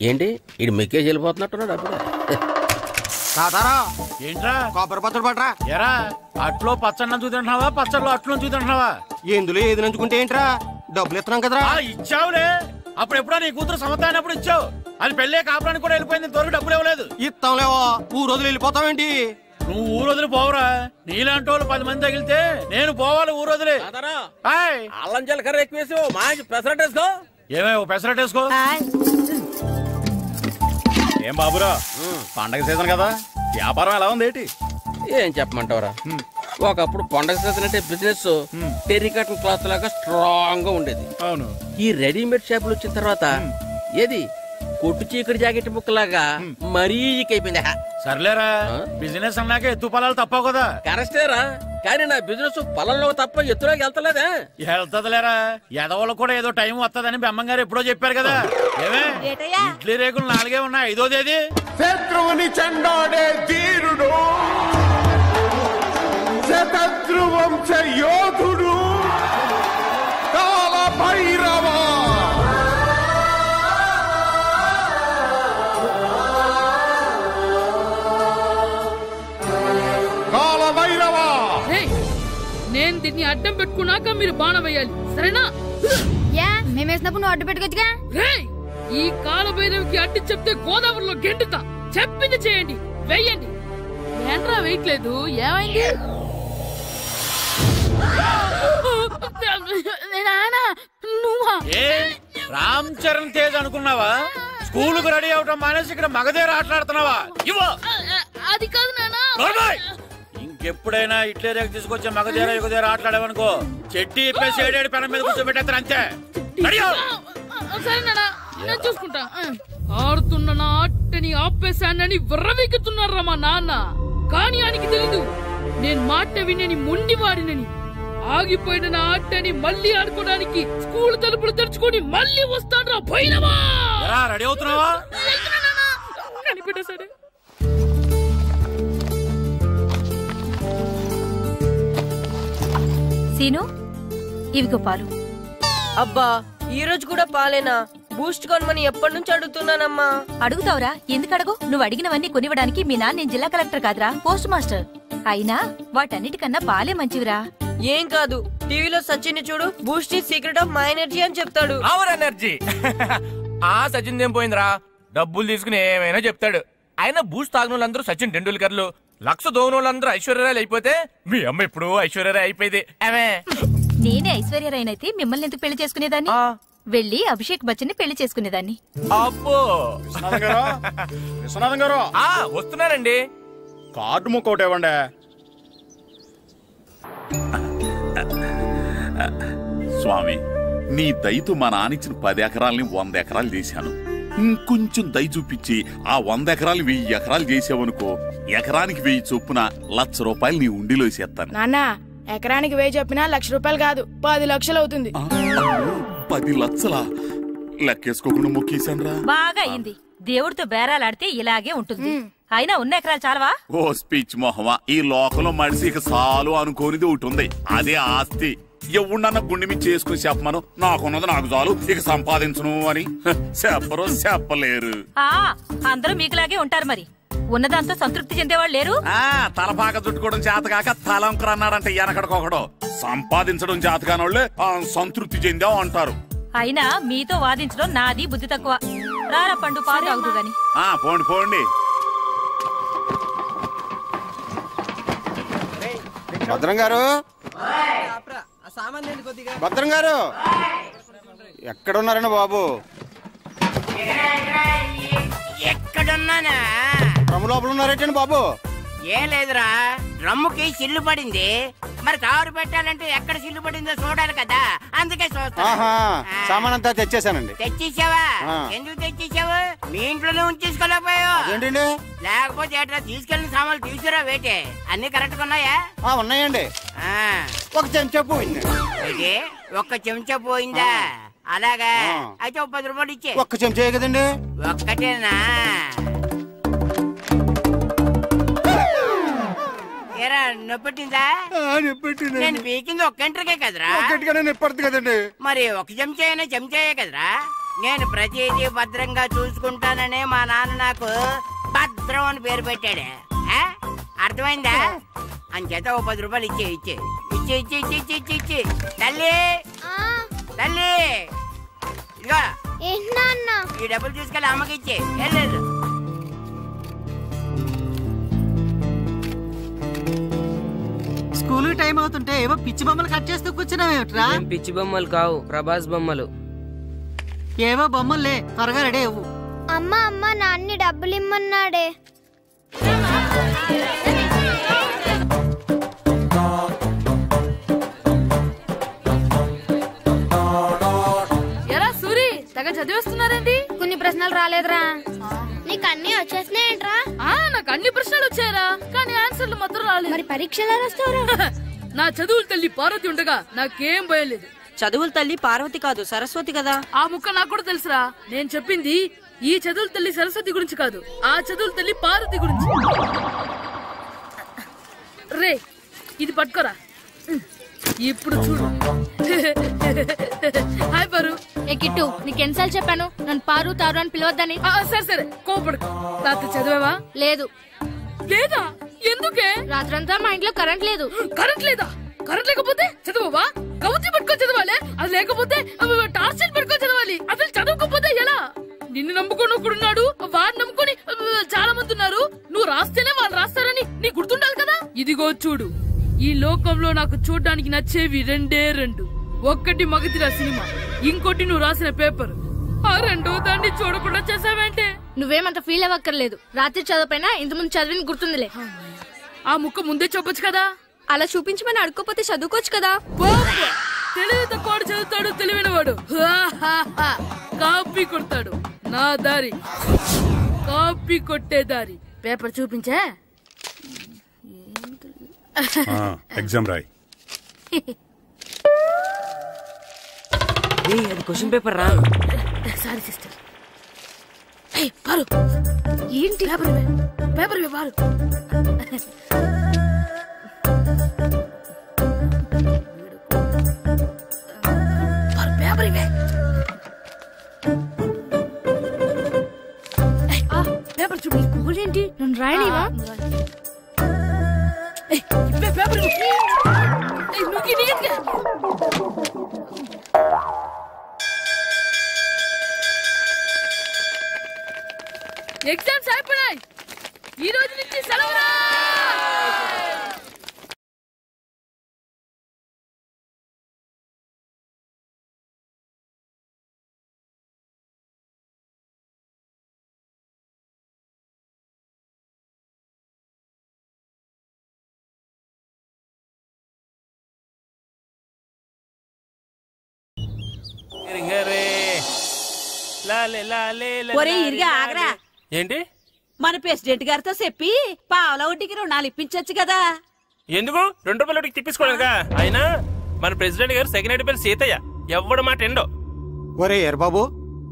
ఏంటి ఇడు మెక్కేసి వెళ్ళిపోతున్నట్టున్నాడు అప్పుడు. ఏంట్రా కొబ్బరి పచ్చడి పట్రా. ఎరా అట్లో పచ్చడి చూద్దావా పచ్చడిలో అట్లు చూద్దావా? ఎందులో ఏది నంచుకుంటే ఏంట్రా? డబ్బులు ఇస్తున్నాం కదరా. ఇచ్చావులే, అప్పుడు ఎప్పుడో నీ కూతురు సమత అయినప్పుడు ఇచ్చావు. అది పెళ్ళే కాపురానికి కూడా వెళ్ళిపోయింది, ఇంతవరకు డబ్బులు ఇవ్వలేదు. ఇస్తాంలేవో, ఊరు వదిలి వెళ్ళిపోతావేంటి? నువ్వు ఊరు వదిలి పోవరా? నీలాంటి వాళ్ళు 10 మంది తగిలితే నేను పోవాలి ఊరు వదిలి. అల్లం జీలకర్ర ఎక్కువేసి మంచి పెసరట్ వేసుకో. ఏమే పెసరట్ వేసుకో. ఏం బాబురా, పండగ సీజన్ కదా, వ్యాపారం ఎలా ఉంది ఏంటి? ఏం చెప్పమంటావురా, ఒకప్పుడు పండగ సీజన్ అంటే బిజినెస్ టెర్రికాటన్ క్లాత్ లాగా స్ట్రాంగ్ గా ఉండేది. అవును. ఈ రెడీమేడ్ షాపులు వచ్చిన తర్వాత ఏది కొట్టు చీకటి జాకెట్ ముక్కలాగా మరీ అయిపోయింది. సర్లేరా, బిజినెస్ అన్నాక ఎత్తు పొలాలు తప్పవు కదా. కరెక్టేరా, కానీ నా బిజినెస్ పొలంలో తప్ప ఎత్తులోకి వెళ్తలేదా? వెళ్తదిలేరా, ఎదవలకు కూడా ఏదో టైం వస్తుందని బెమ్మం గారు ఎప్పుడో చెప్పారు కదా. ఏమే ఇడ్లీ రేకులు 4 ఉన్నాయి, 5వ తేదీ. శత్రువుని చెండాడే ధీరుడు, శతద్రు వంశ యోధుడు కాల భైరవ. నేను దీన్ని అడ్డం పెట్టుకున్నాక మీరు బాణం వేయాలి, సరేనా? మేమేసినప్పుడు నువ్వు అడ్డు పెట్టుకోవచ్చుగా. ఈ కాలభైరవికి అడ్డు చెప్తే గోదావరిలో గెంటుతా. చెప్పింది చేయండి, వెయ్యండి. ఏంట్రా వెయ్యట్లేదు, ఏమైంది? రామ్ చరణ్ తేజ్ అనుకున్నావా? స్కూల్ కు రెడీ అవటం మానేసి ఇక్కడ మగధీర ఆటలాడుతున్నావా? అది కాదు నాన్న. ఇంకెప్పుడైనా ఇట్లే రేఖ తీసుకొచ్చే మగధీర యుగధీర ఆటలాడేవనుకో, చెట్టి ఇప్పేసి 7 పెనం మీద కూర్చోబెట్టేస్తారు అంతే. సరే నాన్న, నేను చూసుకుంటా. ఆడుతున్న నా ఆటని ఆపేశానని విర్రవీగుతున్నారా మా నాన్న. కానీ ఆయనకి తెలీదు నేను మాట వినని మొండివాడినని. ఆగిపోయిన నా ఆటని మళ్ళీ ఆడుకోవడానికి స్కూల్ తలుపులు తెరుచుకొని మళ్ళీ వస్తాడ్రా భైరవా. రెడీ అవుతున్నావా? సరే. సీను, ఇవిగో పాలు. అబ్బా, ఈ రోజు కూడా పాలేనా? బూస్ట్ కొనమని ఎప్పటి నుంచి అడుగుతున్నానమ్మా. అడుగుతావురా, ఎందుకు అడగు? నువ్వు అడిగినవన్నీ కొనివ్వడానికి మీ నాన్న నేను జిల్లా కలెక్టర్ కాదురా, పోస్ట్ మాస్టర్. అయినా వాటన్నిటికన్నా పాలే మంచివిరా. ఏం కాదు, టీవీలో సచిన్ చూడు, Boost is secret of my energy అని చెప్తాడు. Our energy. ఆ సచిన్ ఏం పోయిందిరా, డబ్బులు తీసుకుని ఏమైనా చెప్తాడు. అయినా బూస్ట్ తాగిన వాళ్ళందరూ సచిన్ టెండూల్కర్లు, లక్ష దోని వాళ్ళందరూ ఐశ్వర్యరాయలు అయిపోతే మీ అమ్మ ఇప్పుడు ఐశ్వర్యరాయ్ అయిపోయింది. నేనే ఐశ్వర్యరాయనైతే మిమ్మల్ని ఎందుకు పెళ్లి చేసుకునేదాన్ని? వెళ్ళి అభిషేక్ బచ్చన్ ని పెళ్లి చేసుకునేదాన్ని. అబ్బో, విశ్వనాథం గారు వస్తున్నారండి. కార్డు ముక్కోటి ఇవ్వండి. స్వామి, నీ దయతో మా నానిచ్చిన 10 ఎకరాలని 100 ఎకరాలు చేశాను. ఇంకొంచెం దయ చూపించి ఆ 100 ఎకరాలు 1000 ఎకరాలు చేసావనుకో, ఎకరానికి 1000 చొప్పున 1,00,000 రూపాయలు నీ ఉండిలో వేసేస్తాను. నాన్న, ఎకరానికి 1000 చెప్పినా 1,00,000 రూపాయలు కాదు, 10 లక్షలు అవుతుంది. 10 లక్షలా? లెక్కేసుకోకుండా మొక్కేశాను రా. బాగా అయింది. దేవుడితో బేరాలాడితే ఇలాగే ఉంటుంది. అయినా ఉన్న ఎకరాలు చాలవా? ఓ స్పీచ్ మొహమా, ఈ లోకంలో మనిషి ఇక చాలు అనుకోనిది ఒకటి ఉంది, అదే ఆస్తి. ఎవడన్నా గుండె మీద చేసుకుని చెప్పమను, నాకున్నది నాకు చాలు, ఇక సంపాదించను అని చెప్పరు, చెప్పలేరు. అందరూ మీకులాగే ఉంటారు మరి. ఉన్నదాంతో సంతృప్తి చెందేవాళ్ళు లేరు. తలపాక చుట్టుకోవడం చేతకాక తలంకర అన్నాడంటే వెనకడకొకడు. సంపాదించడం చేతకానోళ్లే సంతృప్తి చెందావు అంటారు. అయినా మీతో వాదించడం నాది బుద్ధి తక్కువ. రారా పండు, పాలు తాగుదు గాని. పోండి పోండి. భద్రం గారు, భద్రం గారు ఎక్కడున్నారండి బాబు? ఎక్కడున్నానా? డ్రమ్ లోపల ఉన్నారేటండి బాబు? ఏం లేదురా, డ్రమ్ముకి సిల్లు పడింది. మరి కారు పెట్టాలంటే ఎక్కడ సిల్లు పడిందో చూడాలి కదా, అందుకే చూస్తా. సామాన్ అంతా తెచ్చేసానండి. తెచ్చేసావా? ఎందుకు తెచ్చేసావు? మీ ఇంట్లోనే ఉంచేసుకోలేకపోయావు ఏంటండి? లేకపోతే ఎట్లా తీసుకెళ్లిన సామాన్లు తీసుకురా వేటే. అన్ని కరెక్ట్ గా ఉన్నాయా? ఉన్నాయండి. ఒక చెంచా పోయింది. ఒక్క చెంచా పోయిందా? అలాగా, అయితే 10 రూపాయలు ఇచ్చే. ఒక్క చెంచా కదండి? ఒక్కటేనా? ఏరా నొప్పెట్టిందా? నేను పీకింది ఒక్క గంటకే కదరా? నొప్పడుతుంది కదండి. మరి ఒక చెంచాయనే చెంచాయే కదరా? నేను ప్రతిదీ భద్రంగా చూసుకుంటాననే మా నాన్న నాకు భద్రం అని పేరు పెట్టాడు. అర్థమైందా? అంచేత ఓ 10 రూపాయలు ఇచ్చే తల్లి తల్లి ఇదిగో ఈ డబ్బులు తీసుకెళ్ళి అమ్మకి ఇచ్చే. వెళ్ళు. స్కూల్ టైం అవుతుంటే ఏవో పిచ్చి బొమ్మలు కట్ చేస్తూ కూర్చున్నావేమిట్రా? పిచ్చి బొమ్మలు కావు, ప్రభాస్ బొమ్మలు. ఏవో బొమ్మలే, త్వరగా రెడీ అవ్వు. అమ్మ నాన్ని డబ్బులు ఇమ్మన్నాడే. ఎలా సూరి తెగ చదివేస్తున్నారండి? కొన్ని ప్రశ్నలు రాలేదురా. నీకు అన్ని వచ్చేసినాయంట్రా? నాకు అన్ని ప్రశ్నలు వచ్చాయరా, కానీ ఆన్సర్లు మాత్రం రాలేదు. మరి పరీక్షలు వస్తావురా? నా చదువుల తల్లి పార్వతి ఉండగా నాకేం భయం లేదు. చదువుల తల్లి పార్వతి కాదు, సరస్వతి కదా. ఆ ముక్క నాకు కూడా తెలుసురా. నేను చెప్పింది ఈ చదువుల తల్లి సరస్వతి గురించి కాదు, ఆ చదువుల తల్లి పార్వతి గురించి. రే ఇది పట్టుకోరా, ఇప్పుడు చూడు. హాయ్ పారు. ఏ కిట్టు, నీకు ఎన్నిసార్లు చెప్పాను నన్ను పారు తారు అని పిలవద్దని? సరే కోపడుకో. రాత్రి చదివావా? లేదు. లేదా? ఎందుకే? రాత్రంతా మా ఇంట్లో కరెంట్ లేదు. కరెంట్ లేదా? కరెంట్ లేకపోతే చదవవా? కవిత పట్టుకొని చదవాలి. అది లేకపోతే టార్చ్ పట్టుకొని చదవాలి. అసలు చదవకపోతే ఎలా? నిన్ను నమ్ముకొని ఒకడున్నాడు, వాడిని నమ్ముకొని చాలా మంది ఉన్నారు. నువ్వు రాస్తేనే వాళ్ళు రాస్తారని నీ గుర్తుండాలి కదా. ఇదిగో చూడు, ఈ లోకంలో నాకు చూడ్డానికి నచ్చేవి రెండు. ఒక్కటి మగతిరా సినిమా, ఇంకోటి నువ్వు రాసిన పేపర్. ఆ రెండో దాన్ని చూడకుండా చేసావేంటే? నువ్వేమంత ఫీల్ అవ్వక్కర్లేదు. రాత్రి చదవపోయినా ఇంతకుముందు చదివిన గుర్తుందిలే. ఆ ముక్క ముందే చెప్పొచ్చు కదా. అలా చూపించమని అడుక్కోపోతే చదువుకోవచ్చు కదా. తెలివి తక్కువ చదువుతాడు, తెలివైన వాడు కాపీ కొడతాడు. నా దారి కాపీ కొట్టే దారి. పేపర్ చూపించే. ఎగ్జామ్ రాయి. అది క్వశ్చన్ పేపర్ రా. Sorry sister. పారు ఏంటి పేపర్ పారు. పేపర్ ఇవే. పేపర్ చూడు. స్కూల్ ఏంటి నన్ను రాయనివా? పేపర్ ఎగ్జామ్స్ అయిపోయాయి. ఈ రోజు నుంచి సెలవురా. ఏంటి? మన ప్రెసిడెంట్ గారితో చెప్పి పావుల వడ్డీకి రుణాలు ఇప్పించచ్చు కదా. ఎందుకు? 2 రూపాయల వడ్డీకి తిప్పించుకోలేదుగా. అయినా మన ప్రెసిడెంట్ గారు సెకండ్ హెడ్ పేరు సీతయ్య. ఎవడు మాట ఎండో. ఒరే ఎర్ బాబు,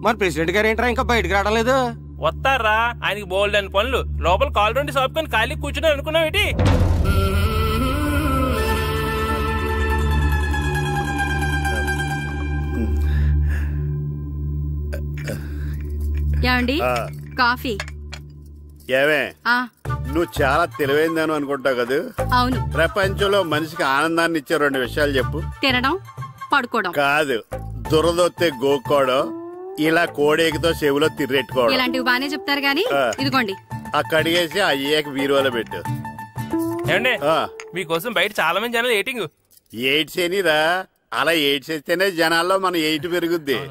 మన ప్రెసిడెంట్ గారు ఏంట్రా ఇంకా బయటకు రావడం లేదు? వస్తారా, ఆయనకి బోల్డ్ అని పనులు. లోపల కాలు రెండు సాపుకొని ఖాళీ కూర్చుని అనుకున్నావు ఏంటి? ఏమండి కాఫీ? ఏమే నువ్వు చాలా తెలివైందని అనుకుంటావు కదా. అవును. ప్రపంచంలో మనిషికి ఆనందాన్ని ఇచ్చే 2 విషయాలు చెప్పు. తినడం, పడుకోవడం. కాదు, దురదొత్తే గోక్కోవడం, ఇలా కోడేకితో చెవులో తిర్రెట్టుకోవడం. ఇలాంటివి బానే చెప్తారు గానీ ఇదిగోండి. అక్కడిగేసి అయ్యాక బీరువాలో పెట్టు. ఏమండి మీకోసం బయట చాలా మంది జనాలు ఎయిటింగ్. ఎయిడ్స్ ఏనిరా, అలా ఎయిడ్స్ వేస్తేనే జనాల్లో మన ఎయిట్ పెరుగుద్ది.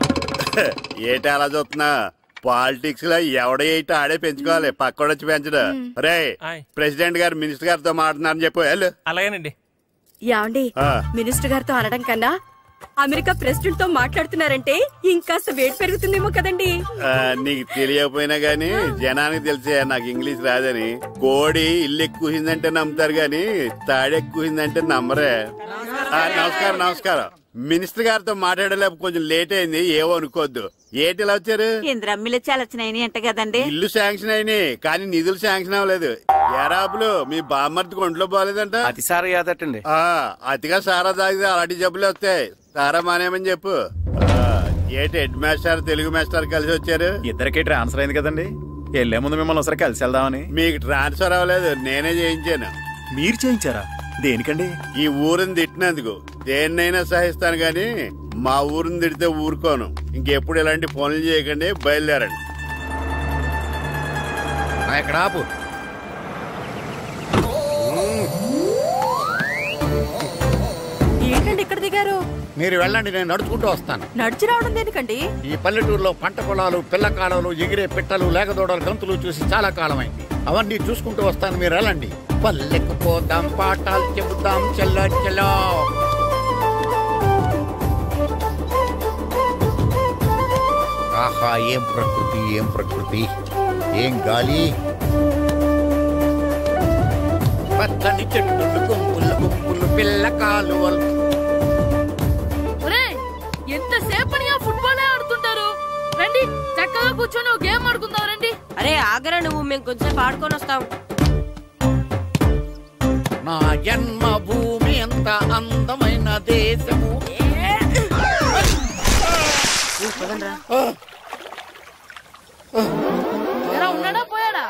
ఏటి అలా చూస్తున్నా? పాలిటిక్స్ లో ఎవడ ఎయిట్ ఆడే పెంచుకోవాలి, పక్కడొచ్చి పెంచడు. రే ప్రెసిడెంట్ గారు మినిస్టర్ గారితో మాట్లాడుతున్నారని చెప్పు. వెళ్ళు. అలాగేనండి. యాండి మినిస్టర్ గారితో అనడం కన్నా అమెరికా ప్రెసిడెంట్ తో మాట్లాడుతున్నారంటే ఇంకాస్త వేడి పెరుగుతుందేమో కదండి. నీకు తెలియకపోయినా గానీ జనానికి తెలిసే నాకు ఇంగ్లీష్ రాదని. కోడి ఇల్లు ఎక్కువసిందంటే నమ్ముతారు గాని తాడెక్కువసిందంటే నమ్మరే. నమస్కారం. మినిస్టర్ గారితో మాట్లాడలేక కొంచెం లేట్ అయింది, ఏమో అనుకోవద్దు. ఏంటి ఇలా వచ్చారు? ఇంద్రమ్మిలు చాలా వచ్చినాయని అంట కదండి. ఇల్లు శాంక్షన్ అయినాయి కానీ నిధులు శాంక్షన్ అవ్వలేదు. ఏరాపులు మీ బామ్మర్తికి ఒంట్లో బాగాలేదంట. అతిసార యాదటండి. అతిగా సారా తాగితే అలాంటి జబ్బులు వస్తాయి. సారా మానేమని చెప్పు. ఏంటి హెడ్ మాస్టర్ తెలుగు మాస్టర్ కలిసి వచ్చారు? ఇద్దరికి ట్రాన్స్ఫర్ అయింది కదండి, వెళ్లే ముందు మిమ్మల్ని ఒకసారి కలిసి వెళ్దామని. మీకు ట్రాన్స్ఫర్ అవ్వలేదు, నేనే చేయించాను. మీరు చేయించారా? దేనికండి? ఈ ఊరిని తిట్టినందుకు. దేన్నైనా సహిస్తాను గాని మా ఊరిని తిడితే ఊరుకోను. ఇంకెప్పుడు ఇలాంటి పనులు చేయకండి, బయలుదేరండి. ఎక్కడ ఆపు. ఏంటండి ఇక్కడ దిగారు? మీరు వెళ్ళండి, నేను నడుచుకుంటూ వస్తాను. నడిచి రావడం దేనికండి? ఈ పల్లెటూరులో పంట పొలాలు, పిల్ల కాలువలు, ఎగిరే పిట్టలు, లేకదోడలు, గంతులు చూసి చాలా కాలమైంది. అవన్నీ చూసుకుంటూ వస్తాను, మీరు వెళ్ళండి. పల్లెకు పోదాం, పాఠాలు చెబుతాం, చెల్లో చెల్లో. ఆహా, ఏం ప్రకృతి, ఏం ప్రకృతి, ఏం గాలి. పచ్చని చెట్లు, గుంపులు గుంపులు, పిల్ల కాలువలు. ఎంతసేపనిగా ఫుట్బాల్ ఆడుతుంటారు. రండి చక్కగా కూర్చొని గేమ్ ఆడుకుందాం. రండి. అరే ఆగరా నువ్వు, మేము కొంచెం ఆడుకొని వస్తాం. నా జన్మభూమి ఎంత అందమైన దేశము. ఉన్నాడా పోయాడా?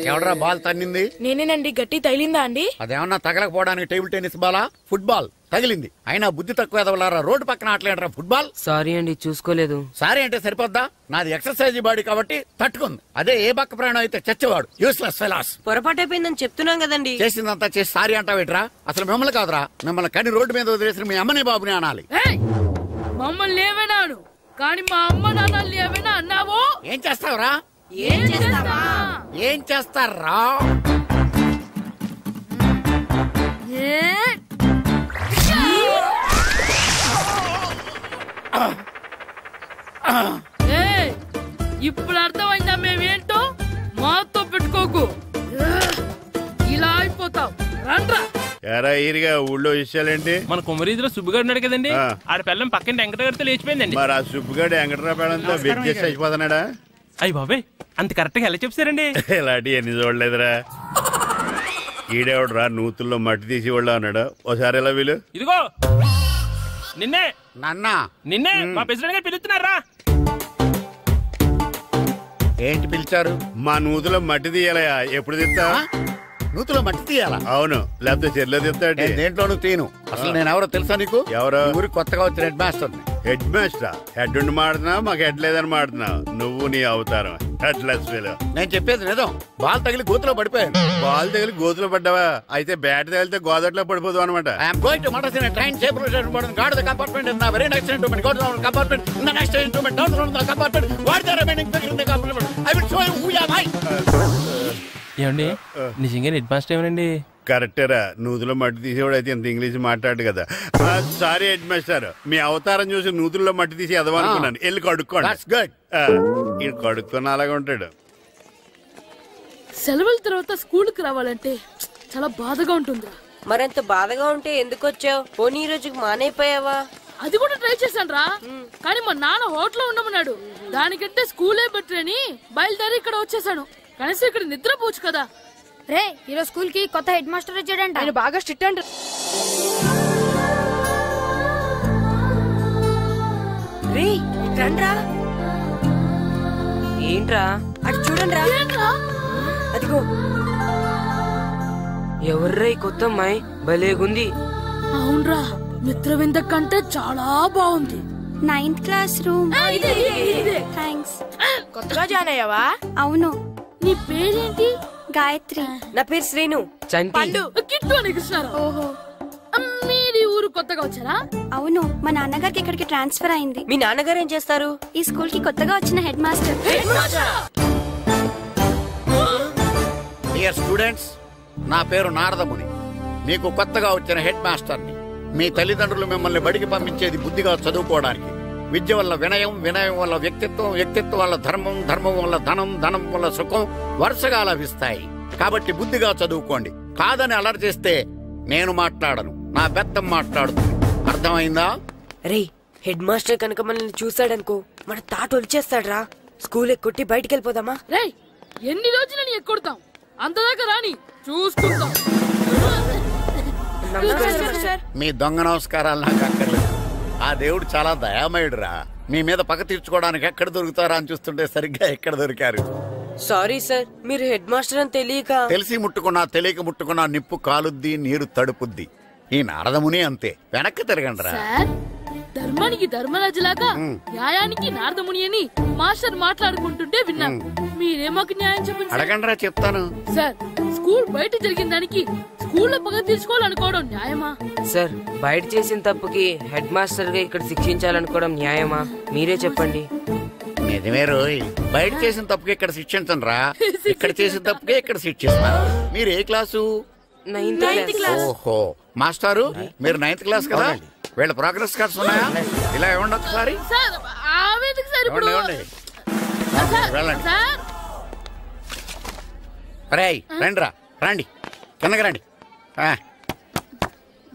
ఎవడరా బాల్ తన్నింది? నేనేనండి. గట్టి తగిలిందా అండి? అదేమన్నా తగలకపోవడానికి టేబుల్ టెన్నిస్ బాలా, ఫుట్బాల్ తగిలింది. అయినా బుద్ధి తక్కువ ఎదవలారా, రోడ్డు పక్కన ఆటలేడరా ఫుట్బాల్. సారీ అండి, చూసుకోలేదు. సారీ అంటే సరిపోద్దా? నాది ఎక్సర్సైజ్ బాడీ కాబట్టి తట్టుకుంది. అదే ఏ బక్క ప్రాణం అయితే చచ్చేవాడు. Useless fellas. పొరపాటు అయిపోయిందని చెప్తున్నాం కదండి. చేసిందంతా చేసి సారీ అంటావేట్రా? అసలు మిమ్మల్ని కాదురా, మిమ్మల్ని కని రోడ్డు మీద వదిలేసిన మీ అమ్మని బాబుని అనాలి. మమ్మల్ని లేవనాను కానీ మా అమ్మ నాన్నల్ని ఏమైనా అన్నావో ఏం చేస్తావురా? ఏం చేస్తారా? ఇప్పుడు అర్థమైందా మేమేంటో? మాతో పెట్టుకోకు, ఇలా అయిపోతావు. రండ్రా. ఎరా ఈరిగా ఊళ్ళో విషయాలేంటి? మన కుమరీదిలో సుబ్బుగాడు ఉన్నాడు కదండి, ఆడ పిల్లం పక్కన వెంకటగారితో లేచిపోయిందండి. మరి ఆ సుబ్బుగాడు వెంకటరావు పేడంతో వెయిట్ చేసి అయిపోతున్నాడా? అయ్యి బాబాయ్, అంత కరెక్ట్ గా ఎలా చెప్తారండి? ఇలాంటి ఎన్ని చూడలేదురా. ఈడేవడరా నూతుల్లో మట్టి తీసి వాళ్ళు అన్నాడు. ఓసారి ఎలా వీలు? ఇదిగో నిన్నే నాన్నా, నిన్నే మా ప్రెసిడెంట్ గారు పిలుస్తున్నారా? ఏంటి పిలిచారు? మా నూతులో మట్టి తీయాలయా. ఎప్పుడు తీస్తా? నూతులో మట్టి తీయాలా? అవును, లేకపోతే చెర్లో తీస్తాడు. దేంట్లోనూ తీను. అసలు నేను ఎవరో తెలుసా నీకు? ఎవరో? ఊరికి కొత్తగా వచ్చిన head master. Head master? Head ఉండి మాడుతున్నావు, మాకు హెడ్ లేదని మాడుతున్నావు. నువ్వు నీ అవతారం హెడ్లెస్ ఫెలో. నేను చెప్పేది నిజం. బాల్ తగిలి గోతులో పడిపోయాను. బాల్ తగిలి గోతులో పడ్డావా? అయితే బ్యాట్ తగిలితే గోదట్లో పడిపోదు అనమాట. I'm going to Madras in a train safe route boarding guard the compartment in the very next instrument go to the compartment in the next instrument down to the compartment what the remaining figure in the compartment I will show you who you are. ఏమండి నిజంగా head master ఏమనండి? కరెక్టేరా, నూతులో మట్టి తీసేవాడు అయితే ఇంత English మాట్లాడు కదా. Sorry head master, మీ అవతారం చూసి నూతుల్లో మట్టి తీసి ఎదవనుకున్నాను. వెళ్ళి కడుక్కోండి. కడుక్కొని అలాగే ఉంటాడు. సెలవుల తర్వాత స్కూల్ కి రావాలంటే చాలా బాధగా ఉంటుందిరా. మరంత బాధగా ఉంటే ఎందుకు వచ్చావు? పోనీ ఈ రోజుకి మానైపోయావా? అది కూడా ట్రై చేశాను రా, కానీ మా నాన్న హోటల్లో ఉండమన్నాడు. దానికంటే స్కూలే బెటర్ అని బయలుదేరి ఇక్కడ వచ్చేసాను. కనీసం ఇక్కడ నిద్రపోవచ్చు కదా. రే, ఈరోజు స్కూల్ కి కొత్త హెడ్ మాస్టర్ వచ్చాడంట. ఆయన బాగా స్ట్రిక్ట్ అంట. రే రండ్రా. ఏంట్రా? అటు చూడండి. అదిగో ఎవర్రా ఈ కొత్త అమ్మాయి? భలేగుంది. అవునరా, మిత్రవింద కంటే చాలా బాగుంది. 9th class room. థ్యాంక్స్. కొత్తగా జాయిన్ అయ్యావా? అవును. నీ పేరేంటి? గాయత్రి. నా పేరు శ్రీను. పండు. కిట్టు అని కృష్ణారావు. ఓహో, మీరు ఊరు కొత్తగా వచ్చారా? అవును, మా నాన్నగారికి ఇక్కడికి ట్రాన్స్ఫర్ అయింది. మీ నాన్నగారు ఏం చేస్తారు? ఈ స్కూల్ కి కొత్తగా వచ్చిన హెడ్ మాస్టర్. డియర్ స్టూడెంట్స్, నా పేరు నారదముని. మీకు కొత్తగా వచ్చిన హెడ్ మాస్టర్ని. మీ తల్లిదండ్రులు మిమ్మల్ని బడికి పంపించేది బుద్ధిగా చదువుకోవడానికి. విద్య వల్ల వినయం, వినయం వల్ల వ్యక్తిత్వం, వ్యక్తిత్వం వల్ల ధర్మం, ధర్మం వల్ల ధనం, ధనం వల్ల సుఖం వరుసగా లభిస్తాయి. కాబట్టి బుద్ధిగా చదువుకోండి. కాదని అలర్ చేస్తే నేను మాట్లాడను, నా బెత్తం మాట్లాడుతుంది. అర్థమైందా? రే, హెడ్ మాస్టర్ కనుక మనల్ని చూసాడనుకో మన తాత వచ్చేస్తాడ్రా. స్కూల్ ఎక్కొట్టి బయటికి వెళ్ళిపోదామా? రే, ఎన్ని రోజులని ఎక్కొడతాం? అంతదాకా రాని చూసుకుంటాం. మీ దొంగ నమస్కారాలు నాకు అక్కర్లేదు. ఆ దేవుడు చాలా దయామయుడురా. మీ మీద పగ తీర్చుకోవడానికి ఎక్కడ దొరుకుతారా అని చూస్తుంటే సరిగ్గా ఎక్కడ దొరికారు. సారీ సార్, మీరు హెడ్ మాస్టర్ అని తెలియక. తెలిసి ముట్టుకున్నా తెలియక ముట్టుకున్నా నిప్పు కాలుద్ది, నీరు తడుపుద్ది. ఈ నారదముని అంతే. వెనక్కి తిరగండిరా. ధర్మానికి ధర్మరాజులాగా న్యాయానికి నారదముని అని మాస్టర్ మాట్లాడుకుంటుంటే విన్నాం. మీరే మాకు న్యాయం చెప్పండి. అడగండిరా, చెప్తాను. సార్, స్కూల్ బయట జరిగిన దానికి స్కూల్లో పగ తీర్చుకోవాలనుకోవడం న్యాయమా? సార్, బయట చేసిన తప్పుకి హెడ్ మాస్టర్ గా ఇక్కడ శిక్షించాలనుకోవడం న్యాయమా? మీరే చెప్పండి. నిజమే రోయ్, బయట చేసిన తప్పుకి ఇక్కడ శిక్షించను రా. ఇక్కడ చేసిన తప్పుకే ఇక్కడ శిక్షిస్తాను. మీరు ఏ క్లాసు? 9th class. ఓహో, మాస్టారు మీరు 9th క్లాస్ కదా? వీళ్ళ ప్రోగ్రెస్ కార్డ్స్ ఉన్నాయా? ఇలా ఇవ్వండి ఒకసారి. వెళ్ళండి. రేయ్, రండిరా, రండి, కిందకి రండి.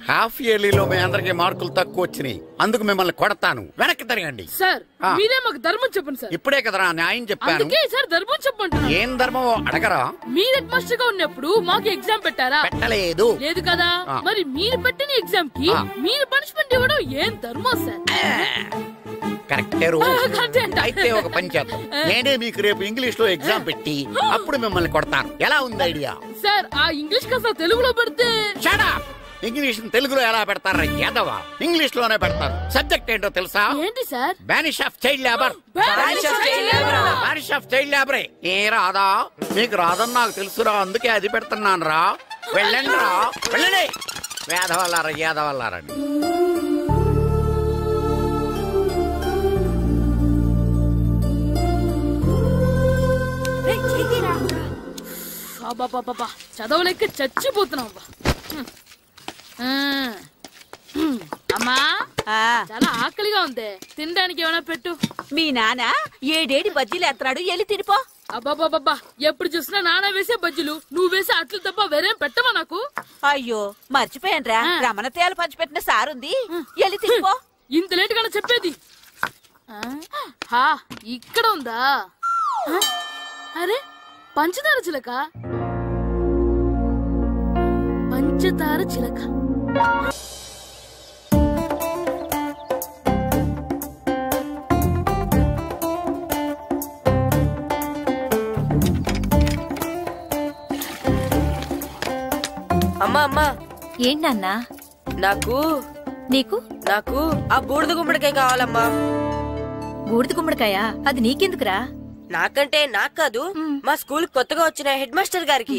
హాఫ్ ఇయర్లీలో మీ అందరికి మార్కులు తక్కువ వచ్చినాయి, అందుకు మిమ్మల్ని కొడతాను. వెనక్కి తిరగండి. సార్, మీరే మాకు ధర్మం చెప్పండి సార్. ఇప్పుడే కదరా న్యాయం చెప్పాను. సార్, ధర్మం చెప్పండి. ఏం ధర్మం అడగరా? మీరు హెడ్ మాస్టర్ గా ఉన్నప్పుడు మాకు ఎగ్జామ్ పెట్టారా? పెట్టలేదు. లేదు కదా? మరి మీరు పెట్టిన ఎగ్జామ్ కి మీరు పనిష్మెంట్ ఇవ్వడం ఏం ధర్మం సార్? కరెక్టే. అయితే ఒక పని చేద్దాం, నేనే మీకు రేపు ఇంగ్లీష్ లో ఎగ్జామ్ పెట్టి అప్పుడు మిమ్మల్ని కొడతాను. ఎలా ఉంది ఐడియా? సార్, ఆ ఇంగ్లీష్ కాస్త తెలుగులో పెడితే. ఇంగ్లీష్ తెలుగులో ఎలా పెడతారా యాదవా? ఇంగ్లీష్ లోనే పెడతారు. సబ్జెక్ట్ ఏంటో తెలుసా? ఏంటి sir? Banish of child labour. Banish of child లేబరే. ఏ రాదా? మీకు రాదని నాకు తెలుసురా, అందుకే అది పెడుతున్నాను రా. వెళ్ళండి రా, వెళ్ళండి. వేదవల్లారా, యాదవల్లారండి. చదవలేక చచ్చిపోతున్నాం. అమ్మా, చాలా ఆకలిగా ఉంది, తినడానికి ఏమైనా పెట్టు. మీ నాన్న 7 బజ్జీలు ఎత్తాడు, వెళ్ళి తినిపో. అబ్బాబాబా, ఎప్పుడు చూసినా నాన్న వేసే బజ్జీలు, నువ్వు వేసే అట్లు తప్ప వేరేం పెట్టవా నాకు? అయ్యో, మర్చిపోయానురా, రమణ తేలు పంచిపెట్టిన సారుంది, వెళ్ళి తినిపో. ఇంత లేట్ గా చెప్పేది? ఇక్కడ ఉందా? అరే, పంచదార చిలక. పంచదార చిలక. అమ్మా, అమ్మా. ఏంటన్నా? నాకు ఆ బూడిద గుమ్మడికాయ కావాలమ్మా. బూడిద గుమ్మడికాయ? అది నీకెందుకురా? నాకంటే నాకు కాదు, మా స్కూల్ కొత్తగా వచ్చిన హెడ్ మాస్టర్ గారికి.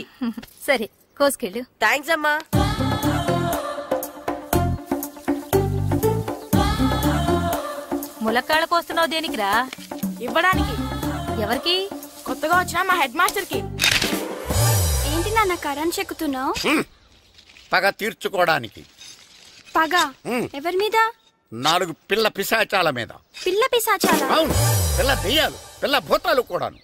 సరే, కోసుకెళ్ళు. థ్యాంక్స్ అమ్మా. ములక్కాళ్ళ కోస్తున్నావు దేనికిరా? ఇవ్వడానికి. ఎవరికి? కొత్తగా వచ్చిన మా హెడ్ మాస్టర్ కి. ఏంటి నాన్న కరెంట్ చెక్కుతున్నావు? పగ తీర్చుకోవడానికి. పగ ఎవరి మీద? 4 పిల్ల పిశాచాల మీద. పిల్ల పిశాచాల? అవును, పిల్ల దెయ్యాలు, పిల్ల భూతాలు కూడాను.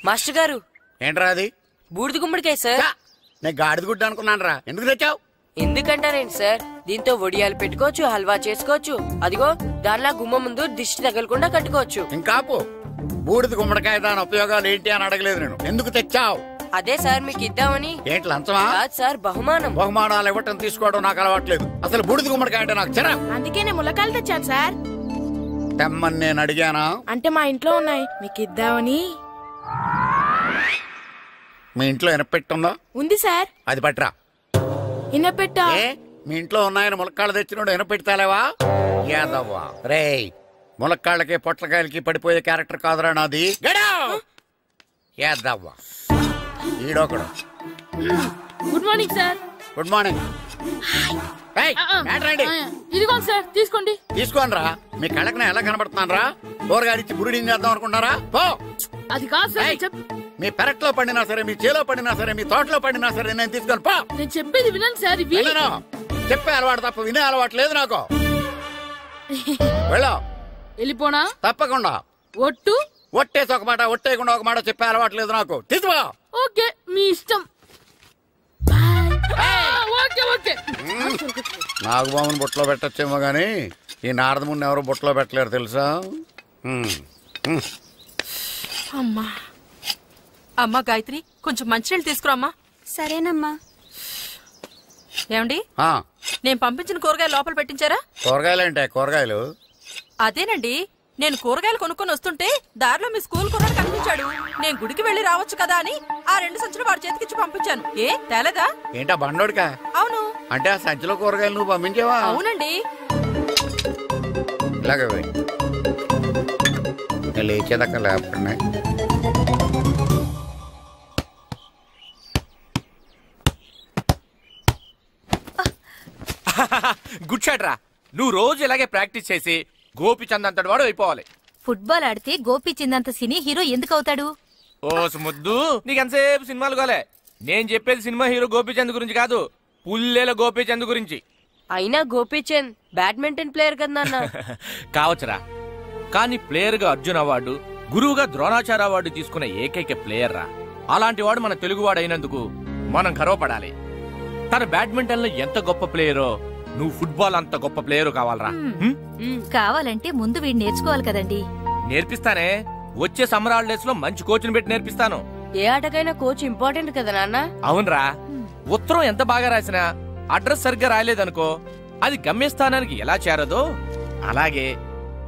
మాస్టర్ గారు. ఏంట్రా అది? బూడిద గుమ్మడికాయ సార్. నేను గాడిద గుడ్డ అనుకున్నాను రా. ఎందుకు తెచ్చావు? ఎందుకంటారేంటి సార్, దీంతో వడియాలు పెట్టుకోవచ్చు, హల్వా చేసుకోవచ్చు. అదిగో దానిలా గుమ్మ ముందు దిష్టి తగలకుండా కట్టుకోవచ్చు. ఇంకాపు, బూడిద గుమ్మడికాయ దాని ఉపయోగాలు ఏంటి అని అడగలేదు నేను. ఎందుకు తెచ్చావు? అదే సార్ మీకు ఇద్దామని. ఏంటి లంచమా? కాదు సార్, బహుమానం. బహుమానాలు ఇవ్వటం తీసుకోవడం నాకు అలవాట్లేదు. అసలు బూడిద గుమ్మడికాయ అంటే నాకు చిరా. అందుకే నేను ములకాయలు తెచ్చాను సార్. తెమ్మని నేను అడిగానా? అంటే మా ఇంట్లో ఉన్నాయి, మీకు ఇద్దామని. మీ ఇంట్లో ఎనపెట్టుందా? ఉంది సార్. అది పట్రా. ఇనపెట్టా? మీ ఇంట్లో ఉన్నాయని ములక్కాళ్ళు తెచ్చినోడు ఎనపెట్టాలేవా? యాదవ్వా రే, ములక్కాళ్ళకి పొట్లకాయలకి పడిపోయే క్యారెక్టర్ కాదురా నాది. యాదవ్వా ఈడొకడు. Good morning sir. Good morning. ఇదిగోండి సార్, తీసుకోండి. తీసుకోండి రా. మీ కళ్ళకి నేను ఎలా కనబడుతున్నాను రా? కూరగాయలిచ్చి బురిడింగ్ చేద్దాం అనుకుంటారా? పో. అది కాదు సార్. మీ పెరట్లో పండినా సరే, మీ చేలో పండినా సరే, మీ తోటలో పండినా సరే నేను తీసుకొని పో. నేను చెప్పేది వినండి సార్. చెప్పే అలవాటు తప్ప వినే అలవాటు లేదు నాకు. వెళ్ళా. వెళ్ళిపోనా? తప్పకుండా. ఒట్టు? ఒట్టేసి ఒక మాట, ఒట్టేయకుండా ఒక మాట చెప్పే అలవాటు లేదు నాకు. తీసుకో. ఓకే, మీ ఇష్టం. ఓకే ఓకే నాగబాబుని బుట్టలో పెట్టచ్చేమో గానీ ఈ నారదముని ఎవరు బుట్టలో పెట్టలేరు తెలుసా? అమ్మా అమ్మా గాయత్రి, కొంచెం మంచినీళ్ళు తీసుకురామ్మా. సరేనమ్మా. ఏమండి, నేను పంపించిన కూరగాయలు లోపల పెట్టించారా? కూరగాయలేంటే కూరగాయలు? అదేనండి, నేను కూరగాయలు కొనుక్కొని వస్తుంటే దారిలో మీ స్కూల్ కుర్రాడు కనిపించాడు. నేను గుడికి వెళ్లి రావచ్చు కదా అని ఆ 2 సంచులు వాడి చేతికిచ్చి పంపించాను. ఏ తేలేదా? ఏంటా బండోడికా? అవును. అంటే ఆ సంచిలో కూరగాయలు నువ్వు పంపించావా? అవునండి. ఇలాగే లేచేదాకా లేకపోతున్నాయి. గుడ్ షాట్ రా. నువ్వు రోజు ఇలాగే ప్రాక్టీస్ చేసి గోపిచంద్ అంతటి వాడు అయిపోవాలి. ఫుట్బాల్ ఆడితే గోపీచంద్ అంత సినీ హీరో ఎందుకు అవుతాడు? ఓ ముద్దు, నీకెంతసేపు సినిమాలు కాలే. నేను చెప్పేది సినిమా హీరో గోపీచంద్ గురించి కాదు, పుల్లెల గోపీచంద్ గురించి. అయినా గోపీచంద్ బ్యాడ్మింటన్ ప్లేయర్ కదా నాన్న. కావచ్చురా, కానీ ప్లేయర్ గా అర్జున్ అవార్డు, గురువుగా ద్రోణాచార్య అవార్డు తీసుకున్న ఏకైక ప్లేయర్ రా. అలాంటి వాడు మన తెలుగువాడు అయినందుకు మనం గర్వపడాలి. తన బ్యాడ్మింటన్ లో ఎంత గొప్ప ప్లేయరో నువ్వు ఫుట్బాల్ అంత గొప్ప ప్లేయర్ కావాలరా. కావాలంటే ముందు వీడు నేర్చుకోవాలి కదండి. నేర్పిస్తానే, వచ్చే సమ్మర్ హాలిడేస్ లో మంచి కోచ్ని పెట్టి నేర్పిస్తాను. ఏ ఆటకైనా కోచ్ ఇంపార్టెంట్ కదా నాన్న. అవునరా, ఉత్తరం ఎంత బాగా రాసినా అడ్రస్ సరిగ్గా రాయలేదనుకో అది గమ్యస్థానానికి ఎలా చేరదో అలాగే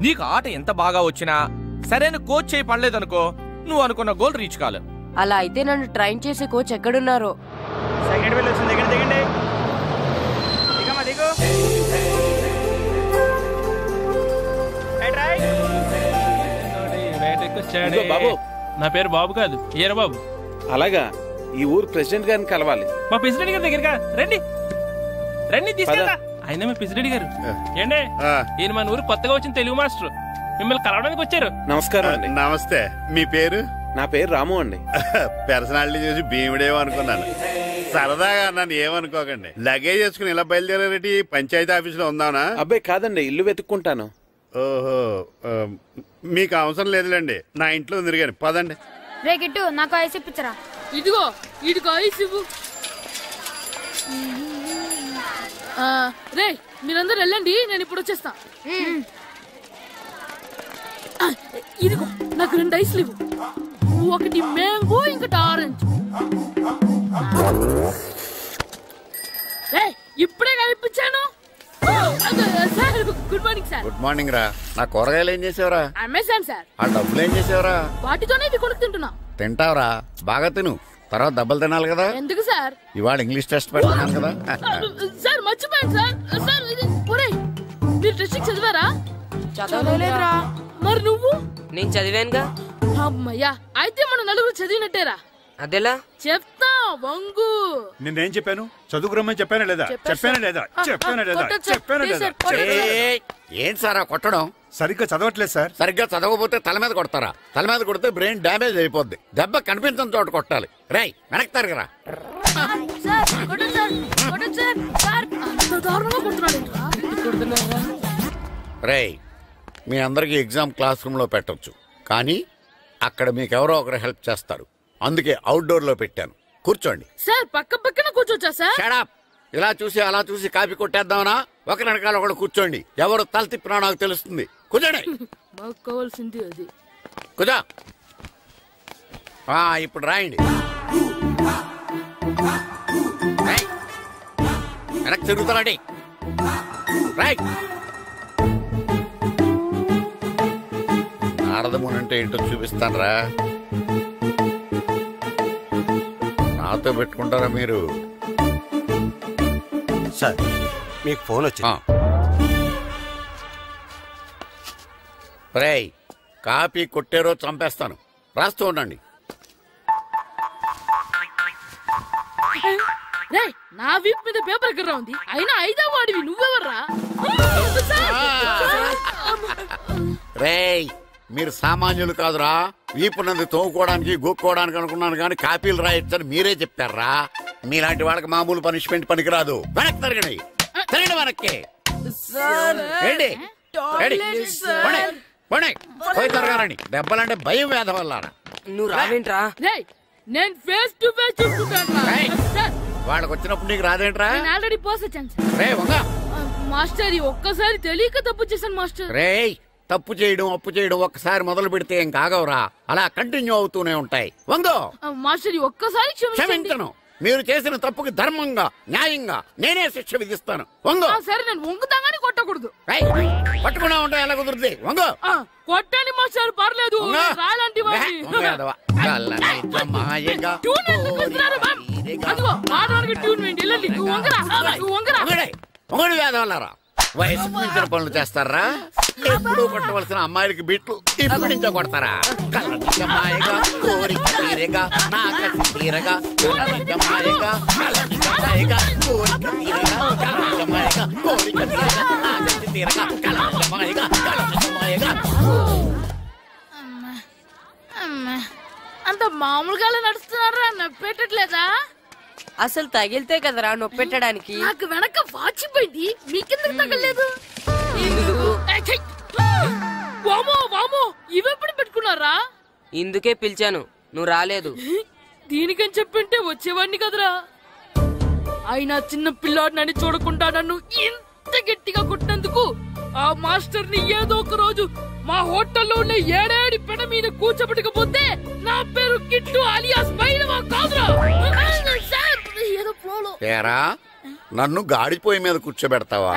నీకు ఆట ఎంత బాగా వచ్చినా సరైన కోచ్ చేయి పడలేదనుకో నువ్వు అనుకున్న గోల్ రీచ్ కాదు. అలా అయితే నన్ను ట్రైన్ చేసే కోచ్ ఎక్కడున్నారో. సెకండ్ వెళ్ళి వచ్చింది, దిగండి. బాబు, నా పేరు బాబు కాదు, ఈర బాబు. అలాగా, ఈ ఊరు ప్రెసిడెంట్ గారిని కలవాలి. మా ప్రెసిడెంట్ గారి దగ్గరగా రండి రండి, తీసుకెళ్తా. ఆయన మీ ప్రెసిడెంట్ గారు ఏండే, ఈయన మన ఊరు కొత్తగా వచ్చిన తెలుగు మాస్టర్, మిమ్మల్ని కలవడానికి వచ్చారు. నమస్కారం. నమస్తే. మీ పేరు? నా పేరు రాము అండి. పర్సనాలిటీ చూసి భీముడేమో అనుకున్నాను. సరదాగా నన్ను ఏమనుకోకండి. లగేజ్ చేసుకుని ఇలా బయలుదేరేటి పంచాయతీ ఆఫీసులో ఉందానా? అబ్బాయి కాదండి, ఇల్లు వెతుక్కుంటాను. ఓహో, మీకు అవసరం లేదులేండి, నా ఇంట్లో ఉంది కానీ పదండి. రే గిట్టు, నాకు ఐస్ ఇప్పించరా. ఇదిగో ఇదిగో ఐస్ ఇవ్వు. రే మీరందరూ వెళ్ళండి, నేను ఇప్పుడు వచ్చేస్తా. ఇదిగో నాకు 2 ఐస్లు ఇవ్వు. ఒకటి మ్యాంగో, ఇంకటి ఆరెంజ్. ఇప్పుడే కనిపించాను. Good morning sir. Good morning రా. నా కూరగాయలు ఏం చేసావురా? Amazon sir. ఆ డబ్బులు ఏం చేసావురా? వాటితోనే ఇది కొనుక్కు తింటున్నా. తింటావురా, బాగా తిను, తర్వాత దెబ్బలు తినాలి కదా. ఎందుకు సార్? ఇవాళ ఇంగ్లీష్ టెస్ట్ పెడతాను కదా. సార్ మర్చిపోయాను సార్. సార్ ఇది మీరు టెస్టింగ్ చదివారా? చదవలేదురా. మరి నువ్వు? నేను చదివానుగా. అమ్మయ్యా, అయితే మనం నలుగురు చదివినట్టేరా. అదెలా చెప్తా వంగు. నిన్నేం చెప్పాను? చదువుకురమ్మని చెప్పానా లేదా? చెప్పానా లేదా? ఏం సార్ కొట్టడం? సరిగ్గా చదవట్లేదు సార్. సరిగ్గా చదవకపోతే తల మీద కొడతారా? తల మీద కొడితే బ్రెయిన్ డ్యామేజ్ అయిపోద్ది. దెబ్బ కనిపించిన చోట కొట్టాలి. రై వెనక్కి తరగరా. రై, మీ అందరికి ఎగ్జామ్ క్లాస్ రూమ్ లో పెట్టొచ్చు, కానీ అక్కడ మీకెవరో ఒకరు హెల్ప్ చేస్తారు. అందుకే అవుట్డోర్ లో పెట్టాను. కూర్చోండి. సార్ పక్క పక్కన కూర్చోచ్చా సార్? Shut up. ఇలా చూసి అలా చూసి కాపీ కొట్టేద్దామనా? ఒకరి వెనకాల ఒకడు కూర్చోండి. ఎవరు తల తిప్పినా నాకు తెలుస్తుంది. కూర్చోండి. మాకు కావాల్సింది అది. కూర్చో. ఇప్పుడు రాయండి. వెనక్కి తిరుగుతారండి. రాయ్. నారదముని అంటే ఏంటో చూపిస్తాను రా. నాతో పెట్టుకుంటారా మీరు? సార్ మీకు ఫోన్ వచ్చింది. రేయ్, కాపీ కొట్టేరో చంపేస్తాను. రాస్తూ ఉండండి. నా వీప్ మీద పేపర్ కర్ర ఉంది, అయినా 5వ వాడివి నువ్వెవర్రా? రేయ్, మీరు సామాన్యులు కాదురా. వీపునంది తోముకోవడానికి గోక్కోవడానికి అనుకున్నాను, కానీ కాపీలు రాయొచ్చని మీరే చెప్పారా. మీలాంటి వాళ్ళకి మామూలు పనిష్మెంట్ పనికిరాదు. వెనక్కి తిరగండి. తిరగండి వెనక్కి. పోయి తిరగారండి. దెబ్బలంటే భయం వేద వల్ల. నువ్వు రావేంట్రా? నేను ఫేస్ టు ఫేస్ చూసుకుంటాను. వాళ్ళకి వచ్చినప్పుడు నీకు రాదేంట్రా? నేను ఆల్రెడీ పోస్ వచ్చాను సార్. రే వంగ మాస్టర్ ఒక్కసారి తెలియక తప్పు చేశాను మాస్టర్. రే తప్పు చేయడం అప్పు చేయడం ఒక్కసారి మొదలు పెడితే ఏం కాగవరా, అలా కంటిన్యూ అవుతూనే ఉంటాయి. వందో మాస్టర్ ఒక్కసారి క్షమించను. మీరు చేసిన తప్పుకి ధర్మంగా న్యాయంగా నేనే శిక్ష విధిస్తాను. వంగో. సరే నేను వంగుతాగాని కొట్టకూడదు. పట్టుకున్నా ఉంటా ఎలా కుదురుతుంది? వంగో. కొట్టండి మాస్టర్ పర్లేదు. రాలాంటి వంగడి వేదవల్లారా వయసు మించిన పనులు చేస్తారా? ఎప్పుడు కొట్టవలసిన అమ్మాయిలకి బిట్లు ఇప్పుడు నుంచో కొడతారా? కళ్ళనిజమాయగా కోరిక తీరగా నా కసి తీరగా కళ్ళనిజమాయగా కళ్ళనిజమాయగా కోరిక తీరగా కళ్ళనిజమాయగా కోరిక తీరగా నా కసి తీరగా కళ్ళనిజమాయగా కళ్ళనిజమాయగా. అంత మామూలుగా నడుస్తున్నారా? నొప్పెట్టట్లేదా? అసలు తగిలితే కదరా నొప్పెట్టడానికి. నాకు వెనక వాచిపోయింది, మీకెందుకు తగలేదు? వామో వామో ఇవెప్పుడు పెట్టుకున్నారా? ఇందుకే పిలిచాను, నువ్వు రాలేదు. దీనికని చెప్పింటే వచ్చేవాడిని కదరా. అయినా చిన్న పిల్లాడినని చూడకుండా నన్ను ఇంత గట్టిగా కొట్టినందుకు ఆ మాస్టర్ ని ఏదో ఒక రోజు మా హోటల్లో ఉన్న ఏడేడి పెడ మీద కూర్చోబెట్టకపోతే నా పేరు కిట్టు అలియాస్ బైరవా కాదురా. ఏదో ఫ్లోలో నన్ను గాడిపోయి మీద కూర్చోబెడతావా?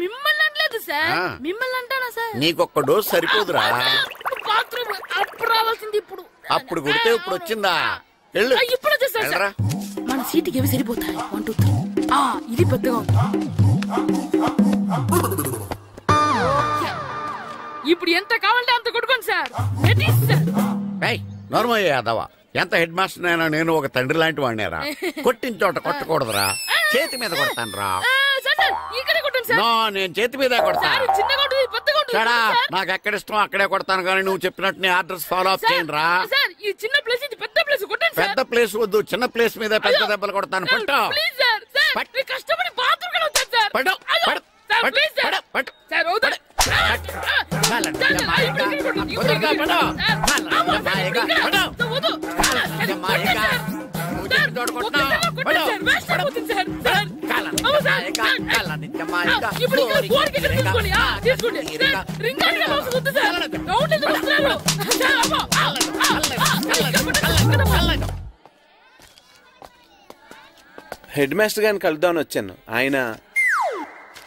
మిమ్మల్ని అనలేదు సార్, మిమ్మల్ని అంటానా సార్? నీకొక్క డోస్ సరిపోదురా? బాత్రూమ్ అప్పుడు రావాల్సింది ఇప్పుడు. అప్పుడు కొడితే ఇప్పుడు వచ్చిందా? ఇప్పుడు వచ్చేసారు సార్. మన సీటుకి ఏవి సరిపోతాయి? 1 2 3. ఇది పెద్దగా ఉంది. ఇప్పుడు ఎంత కావాలంటే అంత కొట్టుకోండి సార్. నోర్మయ్య యాదవ, ఎంత హెడ్ మాస్టర్ అయినా నేను ఒక తండ్రి లాంటి వాడినేరా. కొట్టిన చోట కొట్టకూడదురా, చేతి మీద కొడతాను రా. నేను చేతి మీద కొడతా. నాకు ఎక్కడ ఇష్టం అక్కడే కొడతాను, కానీ నువ్వు చెప్పినట్టు నీ ఆర్డర్స్ ఫాలో అప్ చేయండి రా. పెద్ద ప్లేస్ వద్దు, చిన్న ప్లేస్ మీద పెద్ద దెబ్బలు కొడతాను. పట్టు హెడ్ మాస్టర్ గారిని కలుద్దామని వచ్చాను.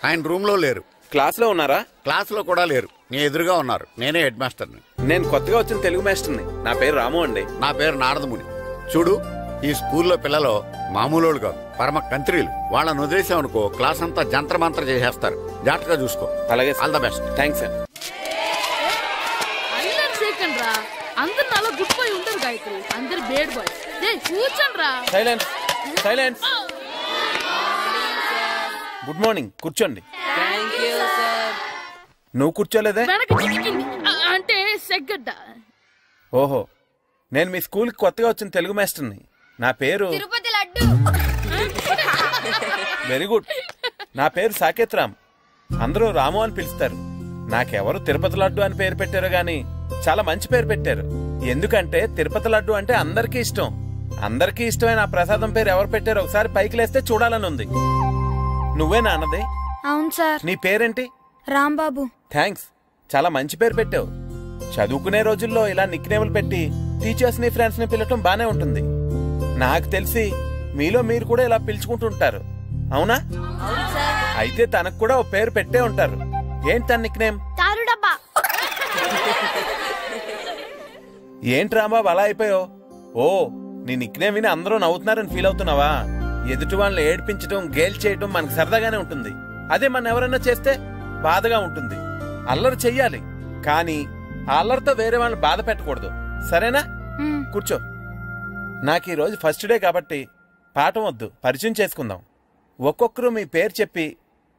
ఆయన రూమ్ లో లేరు. క్లాస్ లో ఉన్నారా? క్లాస్ లో కూడా లేరు, నీ ఎదురుగా ఉన్నారు. నేనే హెడ్ మాస్టర్ని. నేను కొత్తగా వచ్చిన తెలుగు మాస్టర్ని. నా పేరు రాము అండి. నా పేరు నారదముని. చూడు, ఈ స్కూల్లో పిల్లలు మామూలు కాదు, పరమ కంత్రీలు. వాళ్ళని వదిలేసామనుకో క్లాస్ అంతా జంత్ర మంత్ర చేసేస్తారు. జాగ్రత్తగా చూసుకో. అలాగే, all the best. Thanks sir. అందరు నాలో గుడ్ బాయ్ ఉంటారు గాయత్రి, అందరు బేడ్ బాయ్. కూర్చోండి రా. Silence silence. గుడ్ మార్నింగ్, కూర్చోండి. నువ్వు కూర్చోలేదే? అంటే సెగ్గడ్డ. ఓహో, నేను మీ స్కూల్ కి కొత్తగా వచ్చిన తెలుగు మాస్టర్ని. నా పేరు తిరుపతి లడ్డు. Very good. నా పేరు సాకేత్ రామ్. అందరూ రాము అని పిలుస్తారు. నాకెవరు తిరుపతి లడ్డు అని పేరు పెట్టారో గాని చాలా మంచి పేరు పెట్టారు. ఎందుకంటే తిరుపతి లడ్డు అంటే అందరికీ ఇష్టం. అందరికీ ఇష్టమైన ఆ ప్రసాదం పేరు ఎవరు పెట్టారో ఒకసారి పైకి లేస్తే చూడాలని ఉంది. నువ్వేనా అన్నది? అవును సార్. నీ పేరేంటి? రాంబాబు. థ్యాంక్స్, చాలా మంచి పేరు పెట్టావు. చదువుకునే రోజుల్లో ఇలా నిక్నేములు పెట్టి టీచర్స్ ని ఫ్రెండ్స్ ని పిలవటం బానే ఉంటుంది. నాకు తెలిసి మీలో మీరు కూడా ఇలా పిలుచుకుంటుంటారు, అవునా? అయితే తనకు కూడా ఓ పేరు పెట్టే ఉంటారు. ఏంటి తన నిక్నేమ్? తారుడబ్బా. ఏంటి రాంబాబు అలా అయిపోయావు? ఓ, నీ నిక్నేమ్ విని అందరూ నవ్వుతున్నారని ఫీల్ అవుతున్నావా? ఎదుటి వాళ్ళని ఏడ్పించడం, గేల్ చేయడం మనకు సరదాగానే ఉంటుంది. అదే మన ఎవరైనా చేస్తే బాధగా ఉంటుంది. అల్లరి చెయ్యాలి, కానీ ఆ అల్లరితో వేరే వాళ్ళని బాధ పెట్టకూడదు, సరేనా? కూర్చో. నాకు ఈ రోజు ఫస్ట్ డే కాబట్టి పాఠం వద్దు, పరిచయం చేసుకుందాం. ఒక్కొక్కరు మీ పేరు చెప్పి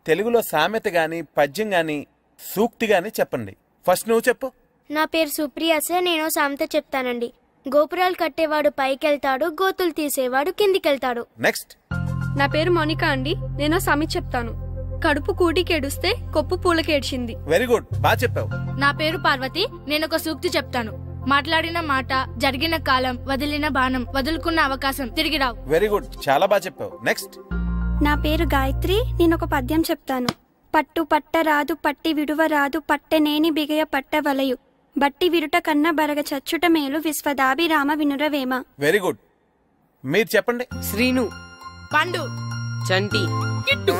తెలుగులో సామెత గాని, పద్యం గాని, సూక్తి గాని చెప్పండి. ఫస్ట్ నువ్వు చెప్పు. నా పేరు సుప్రియ సార్. నేను సామెత చెప్తానండి. గోపురాలు కట్టేవాడు పైకెళ్తాడు, గోతులు తీసేవాడు కిందికెళ్తాడు. నెక్స్ట్. నా పేరు మోనికా అండి. నేను సామెత చెప్తాను. కడుపు కూటికేడుస్తే కొప్పు పూలకేడ్చింది. వెరీ గుడ్, బాగా చెప్పావు. నా పేరు పార్వతి. నేను ఒక సూక్తి చెప్తాను. మాట్లాడిన మాట, జరిగిన కాలం, వదిలిన బాణం, వదులుకున్న అవకాశం తిరిగి రావు. వెరీ గుడ్, చాలా బాగా చెప్పావు. నెక్స్ట్. నా పేరు గాయత్రి. నేను ఒక పద్యం చెప్తాను. పట్టు పట్ట రాదు, పట్టి విడువ రాదు, పట్టెనేని బిగయ పట్ట వలయు, బట్టి విరుట కన్న బరగ చచ్చుట మేలు, విశ్వదాభిరామ వినురవేమ. Very good. మీరు చెప్పండి. శ్రీను, పండు, చంటి, కిట్టు.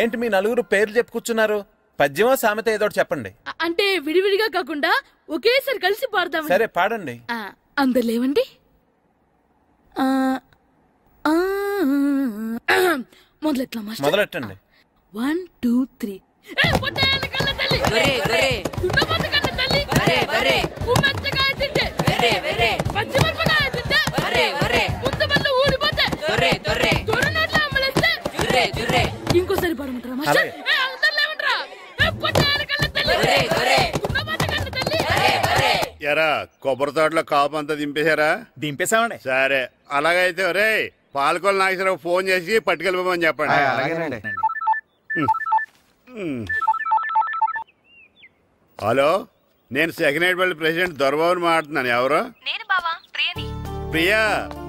ఏంటి మీ నలుగురు పేర్లు చెప్పుకున్నారు? పద్యమో సామెత ఏదో చెప్పండి. అంటే విడివిడిగా కాకుండా ఒకేసారి కలిసి పాడదాం. సరే పాడండి. అందరు లేవండి. మొదలెట్టండి. 1 2 3. ఇంకోసారి పాడమంటారా? ఎరా కొబ్బరి తోటలో కాపు అంతా దింపేశారా? దింపేశామండి. సరే అలాగైతే రే పాలకొల నాగేశ్వరరావు ఫోన్ చేసి పట్టుకెళ్ళిపోమని చెప్పండి. హలో, నేను సెకండ్ హెడ్ పల్లి ప్రెసిడెంట్ దొరబాబుని మాట్లాడుతున్నాను. ఎవరు? ప్రియా,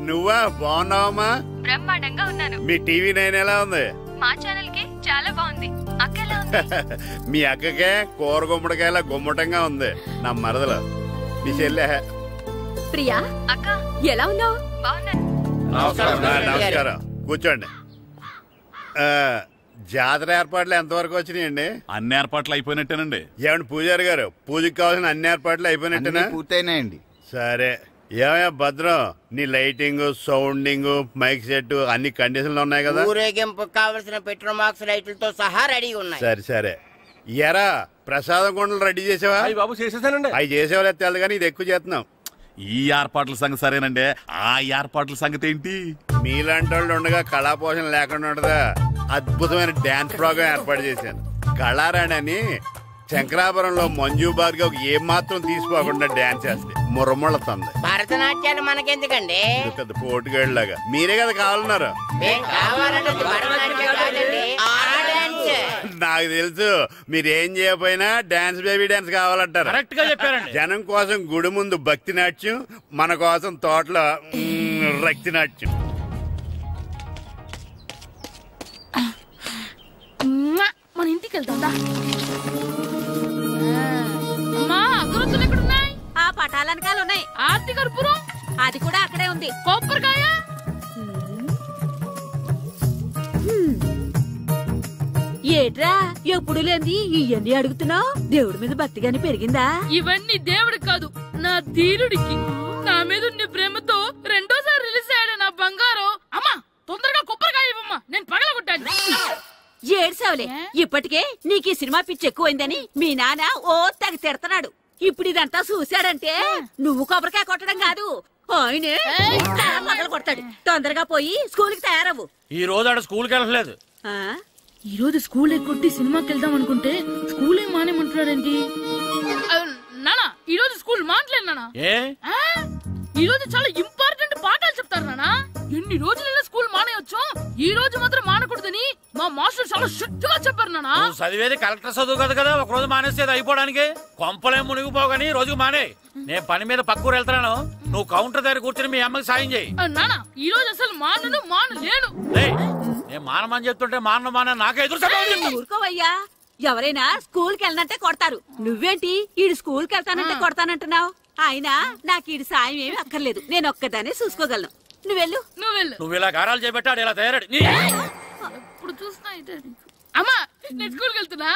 నువ్వా? బాగున్నావమ్మా? బ్రహ్మాండంగా ఉన్నాను. మీ టీవీ 9 ఎలా ఉంది? మా ఛానల్ కి చాలా బాగుంది. అక్క ఎలా ఉంది? మీ అక్కకే కూర గుమ్మడికాయలా గుమ్మటంగా ఉంది. నా మరదలు మీ చెల్లె. ప్రియా అక్క ఎలా ఉన్నావు? బాగున్నాను. నమస్కారం, కూర్చోండి. జాతర ఏర్పాట్లు ఎంతవరకు వచ్చినాయండి? అన్ని ఏర్పాట్లు అయిపోయినట్టేనండి. ఏమండి పూజారి గారు, పూజకి కావాల్సిన అన్ని ఏర్పాట్లు అయిపోయినట్టేనా? పూర్తయినాయండి. సరే, ఏమయ్యా భద్రం, నీ లైటింగ్, సౌండింగ్, మైక్ సెట్ అన్ని కండిషన్లు ఉన్నాయి కదా? ఊరేగింపు కావలసిన పెట్రోల్ మార్క్స్ లైట్లతో సహా రెడీ ఉన్నాయి. సరే సరే. ఎరా ప్రసాదం కొండలు రెడీ చేసావా? బాబు చేసేసానండి. అవి చేసేవాళ్ళు తెలదు కానీ ఇది ఎక్కువ చేస్తున్నాం. ఈ ఏర్పాట్ల సంగతి సరేనండి, ఆ ఏర్పాట్ల సంగతి ఏంటి? మీలాంటి వాళ్ళు ఉండగా కళాపోషణ లేకుండా ఉండదా? అద్భుతమైన డాన్స్ ప్రోగ్రాం ఏర్పాటు చేశాను. కళారాణి అని శంకరాపురంలో మంజు భార్గవ్ ఏం మాత్రం తీసుకోకుండా డాన్స్ చేస్తే మురముళ్ళతుంది. భరతనాట్యాలు మనకెందుకండి? పెద్ద పోటుగాళ్ళలాగా మీరే కదా కావాలన్నారు. నాకు తెలుసు, మీరేం చేయకపోయినా డాన్స్ బేబీ డాన్స్ కావాలంటారు. కరెక్ట్ గా చెప్పారండి. జనం కోసం గుడి ముందు భక్తి నాట్యం, మన కోసం తోటలో రక్తి నాట్యం. మన ఇంటికి వెళ్తా. అమ్మా, అగరొత్తులు ఎక్కడున్నాయి? ఆ పటాలనకాల ఉన్నాయి. ఆర్తి కర్పూరం అది కూడా అక్కడే ఉంది. కొబ్బరికాయ ఏట్రా ఎప్పుడు లేని ఇవన్నీ అడుగుతున్నావు? దేవుడి మీద భక్తి గాని పెరిగిందా? ఇవన్నీ దేవుడికి కాదు, నా ధీరుడికి. నా మీద ఉండే ప్రేమతో రెండోసారి రిలీజ్ అయ్యాడు నా బంగారం. అమ్మా, తొందరగా కొబ్బరికాయ ఇవ్వమ్మా, నేను పగలగొట్టాను. ఏడ్సావులే, ఇప్పటికే నీకు ఈ సినిమా పిచ్చి ఎక్కువైందని మీ నాన్న ఓ తెగ తిడతాడు. ఇప్పుడు ఇదంతా చూశాడంటే నువ్వు కొబ్బరికాయ కొట్టడం కాదు, ఆయనే పగలు కొడతాడు. తొందరగా పోయి స్కూల్ కి తయారవు. ఈ రోజు ఆడ స్కూల్కి వెళ్ళలేదు. ఈ రోజు స్కూల్ ఎక్కొట్టి సినిమాకి వెళ్దాం అనుకుంటే స్కూల్ ఏం మానేమంటున్నాడండి. నానా, ఈ రోజు స్కూల్ మానట్లేదు నానా. ఈ రోజు చాలా ఇంపార్టెంట్ పాఠాలు చెప్తారు నానా. ఎన్ని రోజులైనా స్కూల్ మానేయొచ్చు, ఈ రోజు మాత్రం మానకూడదని మా మాస్టర్ చాలా స్ట్రిక్ట్ గా చెప్పారు నానా. చదివేది కలెక్టర్ చదువు కదా కదా, ఒక రోజు మానేసేది అయిపోవడానికి. కొంపలేం మునిగిపోగాని రోజుకు మానే. నేను పని మీద పక్కూరు వెళ్తున్నాను, నువ్వు కౌంటర్ దగ్గర కూర్చొని మీ అమ్మకి సాయం చేయి. నానా, ఈ రోజు అసలు మానలేను. నేను మానమని చెప్తుంటే మాన నాకే ఎదురు. ఊరుకోవయ్యా, ఎవరైనా స్కూల్ కి వెళ్ళనంటే కొడతారు. నువ్వేంటి ఈడు స్కూల్ కి వెళ్తానంటే కొడతానంటున్నావు? అయినా నాకు ఈడు సాయం ఏమి అక్కర్లేదు, నేను ఒక్కదానే చూసుకోగలను. నువ్వెళ్ళు. నువ్వు ఇలా గారాలు చేపెట్టాడు, ఇలా తయారాడు. ఇప్పుడు చూస్తున్నా. అమ్మా, నేను స్కూల్కి వెళ్తున్నా.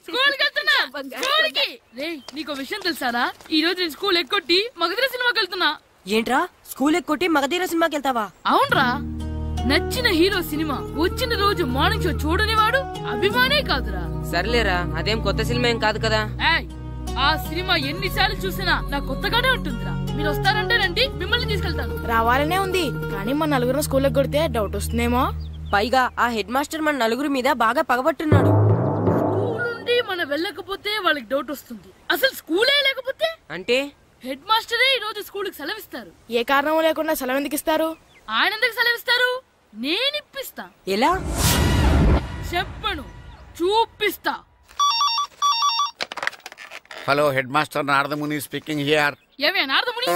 స్కూల్కి నీకు విషయం తెలుసారా? ఈ రోజు నేను స్కూల్ ఎక్కొట్టి మగధీర సినిమాకి వెళ్తున్నా. ఏంట్రా, స్కూల్ ఎక్కొట్టి మగధీర సినిమాకి వెళ్తావా? అవునరా, నచ్చిన హీరో సినిమా వచ్చిన రోజు మార్నింగ్ షో చూడని వాడు అభిమానే కాదురా. సర్లేరా, అదేం కొత్త సినిమా ఏం కాదు కదా. ఆ సినిమా ఎన్నిసార్లు చూసినా నాకు కొత్తగానే ఉంటుందిరా. మీరు వస్తారంటే రండి, మిమ్మల్ని తీసుకెళ్తాను. రావాలనే ఉంది, కానీ మన నలుగురు స్కూల్లో కొడితే డౌట్ వస్తుందేమో. పైగా ఆ హెడ్ మాస్టర్ మన నలుగురు మీద బాగా పగబట్టున్నాడు. స్కూల్ నుండి మనం వెళ్ళకపోతే వాళ్ళకి డౌట్ వస్తుంది. అసలు స్కూలే లేకపోతే అంటే హెడ్ మాస్టరే ఈ రోజు స్కూల్ కి సెలవిస్తారు. ఏ కారణం లేకుండా సెలవు ఎందుకు ఇస్తారు? ఆయన ఎందుకు సెలవిస్తారు? నేను ఇప్పిస్తా. ఎలా చెప్పను, చూపిస్తా. Hello, head master Naradamuni speaking here. ఏమే నారదముని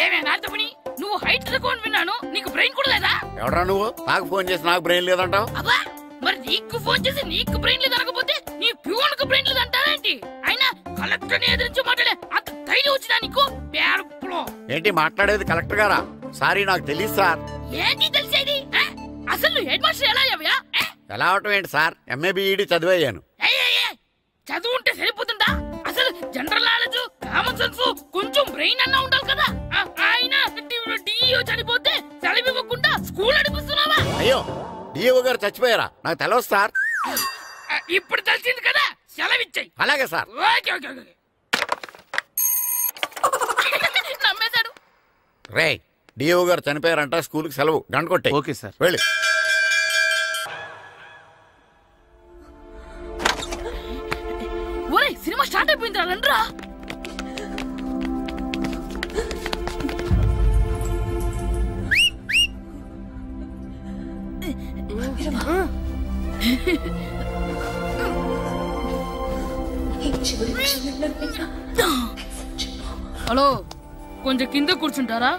ఏమే నారదముని నువ్వు హైట్ తక్కువ విన్నాను, నీకు బ్రెయిన్ కూడా లేదా? ఎవడా నువ్వు? నాకు ఫోన్ చేసి నాకు బ్రెయిన్ లేదంటావు? అబ్బా మరి నీకు ఫోన్ చేసి నీకు బ్రెయిన్ లేదనకపోతే నీ ప్యూన్ కు బ్రెయిన్ లేదంటారేంటి? అయినా కలెక్టర్ ని ఎదిరించి మాట్లాడే అంత ధైర్యం వచ్చినా నీకు? ఏంటి మాట్లాడేది? కలెక్టర్ గారా? సారీ నాకు తెలియదు సార్. ఏంటి తెలిసేది? అసలు నువ్వు హెడ్ మాస్టర్ ఎలా అయ్యావా? ఎలా అవటం ఏంటి సార్? MA B Ed చదివయ్యాను. చదువు ఉంటే సరిపోతుందా? అసలు జనరల్ నాలెడ్జ్, కామన్ సెన్స్, కొంచెం బ్రెయిన్ అన్నా ఉండాలి కదా. ఆయన డిఇఓ చనిపోతే సెలవివ్వకుండా స్కూల్ నడిపిస్తున్నావా? అయ్యో డిఓ గారు చచ్చిపోయారా? నాకు తెలియదు సార్. ఇప్పుడు తెలిసింది కదా, సెలవిచ్చాయి. అలాగే సార్. నమ్మేశాడు. రే డిఓ గారు చనిపోయారంట, స్కూల్ కి సెలవు, గంట కొట్టే. Okay sir. వెళ్ళి. ఒరేయ్ సినిమా స్టార్ట్ అయిపోయిందిరా, రండ్రా. హలో, కొంచెం కింద కూర్చుంటారా?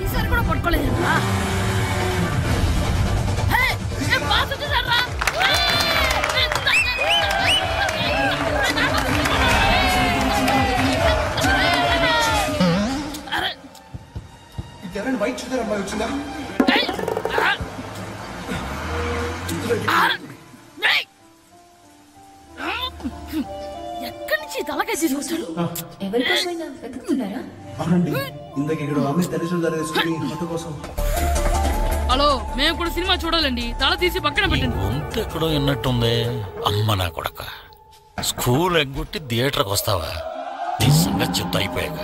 ఈసారి కూడా పట్టుకోలేదా? వైట్ చూద్దరు అమ్మాయి వచ్చిందా? ఎక్కడి నుంచి తలకాయ తీసుకొచ్చాడు? అవునండి, ఇందాక ఇక్కడ అమ్మాయి తల్లిదండ్రులు తీసుకుని మొత్తం కోసం. హలో, మేము కూడా సినిమా చూడాలండి, తల తీసి పక్కన పెట్టండి. ఎక్కడో విన్నట్టుంది. అమ్మ నా కొడక, స్కూల్ ఎగ్గొట్టి థియేటర్కి వస్తావా? నీ సంగతి చెప్తా అయిపోయాక.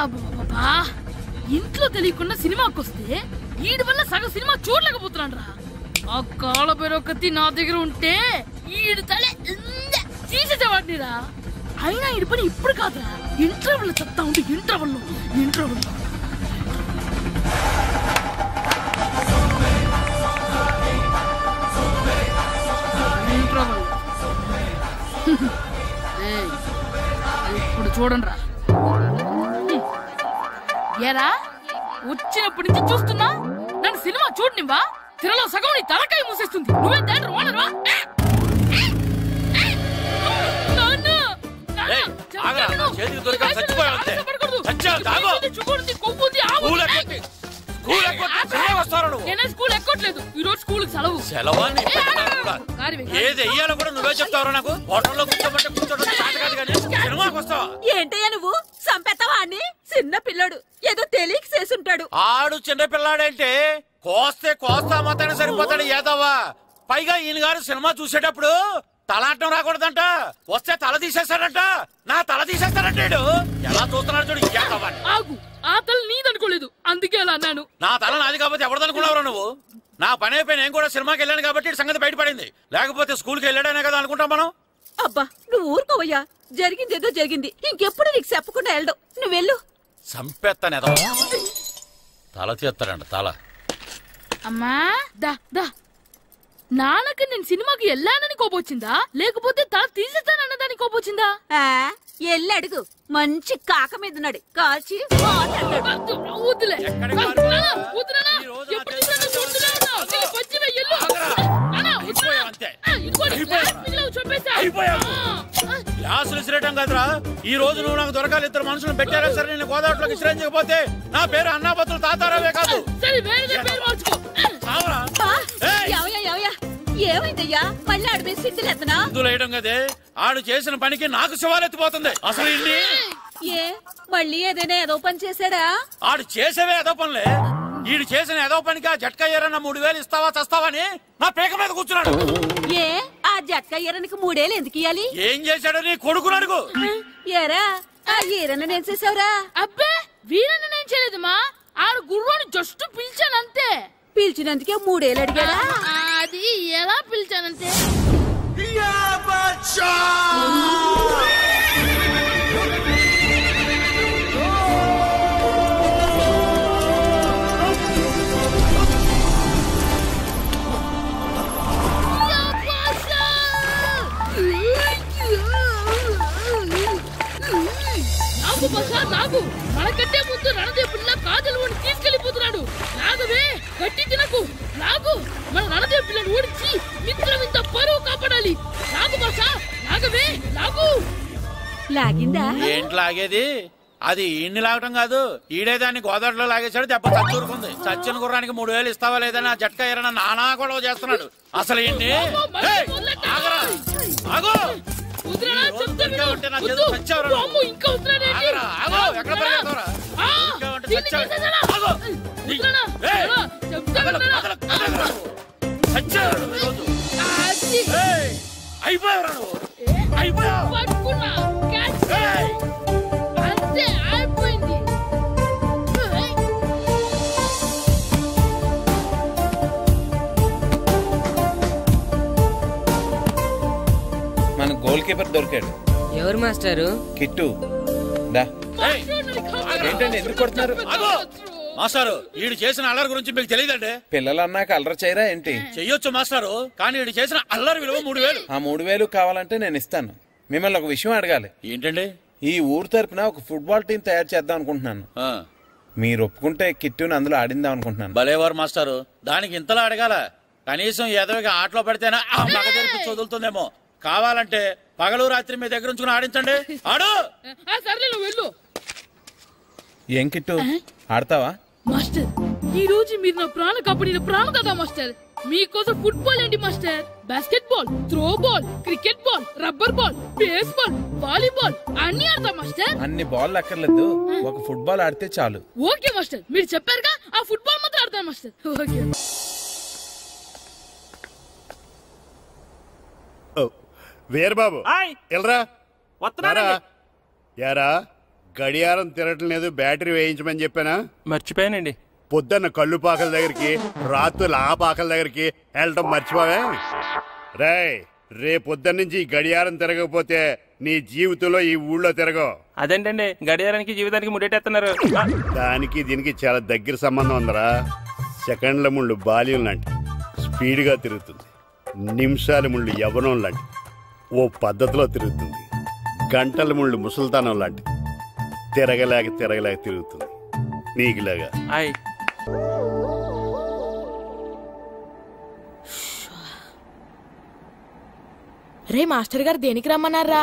అబ్బా, ఇంట్లో తెలియకుండా సినిమాకి వస్తే వీడి వల్ల సగం సినిమా చూడలేకపోతున్నాను రా. ఆ కాళ్ళ బెరొకతి నా దగ్గర ఉంటే ఈడు తలే తీసేసేవాడిని రా. అయినా ఈడి పని ఇప్పుడు కాదురా, ఇంటర్వెల్ చెప్తా ఉంటే ఇంటర్వెల్ ఇప్పుడు చూడండి రా. ఏరా వచ్చినప్పటి నుంచి చూస్తున్నా, నన్ను సినిమా చూడనివ్వా? తిరలో సగం నీ తలకాయ మూసేస్తుంది. నువ్వే థియేటర్ ఓనర్వా? స్కూల్ ఎక్కట్లేదు, ఈ రోజు స్కూల్ సెలవు. ఏది వెయ్యాలో కూడా నువ్వే చెప్తావు. నాకు హోటల్లో కూర్చోబట్టే ఏంటయ్యా నువ్వు? సంపెత్తవా అని? చిన్న పిల్లాడు, ఏదో తెలియక చేసుంటాడు. ఆడు చిన్న పిల్లాడంటే కోస్తా మాత్రమే సరిపోతాడు ఏదవ్వా. పైగా ఈయన గారు సినిమా చూసేటప్పుడు తలాటం రాకూడదంట, వస్తే తల తీసేస్తాడంట. నా తల తీసేస్తాడంటాడు. ఎలా చూస్తున్నాడు చూడు. ఆగు, ఆ తల నీదనుకోలేదు, అందుకే అలా అన్నాను. నా తల నాది కాబట్టి ఎవరిదనుకున్నావురా నువ్వు? నా పని అయిపోయి నేను కూడా సినిమాకి వెళ్ళాను కాబట్టి సంగతి బయటపడింది. లేకపోతే స్కూల్కి వెళ్ళాడనే కదా అనుకుంటాం మనం. అబ్బా నువ్వు ఊరుకోవయ్యా, జరిగిందేదో జరిగింది, ఇంకెప్పుడు నీకు చెప్పకుండా వెళ్ళడు. నువ్వు వెళ్ళు. సంపెత్తనేదో తల తీస్తాడంట తల. అమ్మా దా దా, నాన్నకి నేను సినిమాకి వెళ్ళానని కోపొచ్చిందా, లేకపోతే తల తీసేస్తానన్నదాని కోపొచ్చిందా? ఎల్లి అడుగు, మంచి కాక మీద ఉన్నాడు, కాల్చి వద్దులే. గ్లాసులు ఇసిరేయటం కదరా. ఈ రోజు నువ్వు నాకు దొరకాలి. ఇద్దరు మనుషులు పెట్టారా సరే, నేను గోదావరిలోకి ఇసిరించకపోతే నా పేరు అన్నాపత్రులు తాతారావే కాదు. ఏమైందయ్యా? మళ్ళీ ఆడు మీద సిద్ధిలేతనా? వేయడం కదే, ఆడు చేసిన పనికి నాకు శివాలెత్తిపోతుంది. అసలు ఏ మళ్ళీ ఏదైనా ఏదో పని చేశాడా? ఆడు చేసేవే ఏదో పనులే. ఈడు చేసిన ఏదో పనికి ఆ జట్కా ఏరన్నా 3000 ఇస్తావా చస్తావని నా పేక మీద కూర్చున్నాడు. ఏ ఆ జట్కా ఈరనికి 3000 ఎందుకు ఇయ్యాలి? ఏం చేశాడు నీ కొడుకును అడుగు. ఏరా ఆ ఈరన్న నేను చేసావురా? అబ్బే వీరన్న నేను చేయలేదమ్మా, ఆడు గుర్రాన్ని జస్ట్ పిలిచానంతే. పిలిచినందుకే 3000 అడిగాడా? అది ఎలా పిలిచానంతే. లాగు మనకంటే ముందు రణదేవుడిలా కాజల్ ఓడి తీసుకెళ్లిపోతున్నాడు. లాగవే, గట్టి తినకు, లాగు. మన రణదేవు పిల్లని ఓడించి మిత్రం ఇంత పరువు కాపాడాలి. లాగు బాషా, లాగవే, లాగు. లాగిందా? ఏంటి లాగేది? అది ఈయన్ని లాగటం కాదు, ఈడే దాన్ని గోదావరిలో లాగేశాడు. దెబ్బ చచ్చూరుకుంది. చచ్చిన గుర్రానికి 3000 ఇస్తావా లేదని ఆ జట్కా ఎరన నానా గొడవ చేస్తున్నాడు. అసలు ఏంటి? అయిపోయావు మన గోల్ కీపర్ దొరికాడు. ఎవరు మాస్టారు? కిట్టు. ఏంటండి ఎందుకు కొడుతున్నారు? మాస్టారు, వీడు చేసిన అల్లరి గురించి మీకు తెలియదండి. పిల్లలు అన్నాక అల్లరి చేయరా ఏంటి? చెయ్యొచ్చు మాస్టారు, కానీ వీడు చేసిన అల్లరి విలువ 3000. ఆ 3000 కావాలంటే నేను ఇస్తాను. మిమ్మల్ని ఒక విషయం అడగాలి. ఏంటండి? ఈ ఊరు తరపున ఒక ఫుట్బాల్ టీం తయారు చేద్దాం అనుకుంటున్నాను. మీరు ఒప్పుకుంటే కిట్టుని అందులో ఆడిందాం అనుకుంటున్నాను. భలేవారు మాస్టారు, దానికి ఇంతలా అడగాల? కనీసం ఏదోగా ఆటలో పడితేనే ఆ మగ తెరిపి వదులుతుందేమో. కావాలంటే పగలు రాత్రి మీ దగ్గర ఉంచుకుని ఆడించండి. ఆడు. ఏం కిట్టు, ఆడతావా? మాస్టర్, ఈ రోజు మీరు నా ప్రాణ కాపాడిన ప్రాణం కదా మాస్టర్. మీకోసం ఫుట్బాల్ ఏంటి master, basket ball, throw ball, cricket ball, rubber ball, base ball, volleyball అన్ని ఆడతా మాస్టర్. అన్ని బాల్ అక్కర్లేదు, ఒక ఫుట్బాల్ ఆడితే చాలు. ఓకే మాస్టర్, మీరు చెప్పారుగా, ఆ ఫుట్బాల్ మాత్రం ఆడతాను మాస్టర్. ఓకే. వీరబాబు ఎల్రా యారా, గడియారం తిరగటం లేదు, బ్యాటరీ వేయించమని చెప్పానా? మర్చిపోయానండి. పొద్దున్న కళ్ళు పాకల దగ్గరికి, రాత్రులు ఆ పాకల దగ్గరికి వెళ్ళటం మర్చిపోవే? రేపొద్దున్న నుంచి ఈ గడియారం తిరగకపోతే నీ జీవితంలో ఈ ఊళ్ళో తిరగవు. అదేంటండి, గడియారానికి జీవితానికి ముడేటేస్తున్నారు. దానికి దీనికి చాలా దగ్గర సంబంధం ఉందరా. సెకండ్ల ముళ్ళు బాల్యం లాంటి స్పీడ్గా తిరుగుతుంది. నిమిషాల ముళ్ళు యవ్వనం లాంటి ఓ పద్ధతిలో తిరుగుతుంది. గంటల ముళ్ళు ముసల్తానం లాంటి తిరగలేక తిరుగుతుంది. నీకులాగా రే మాస్టర్ గారు దేనికి రమ్మన్నారా?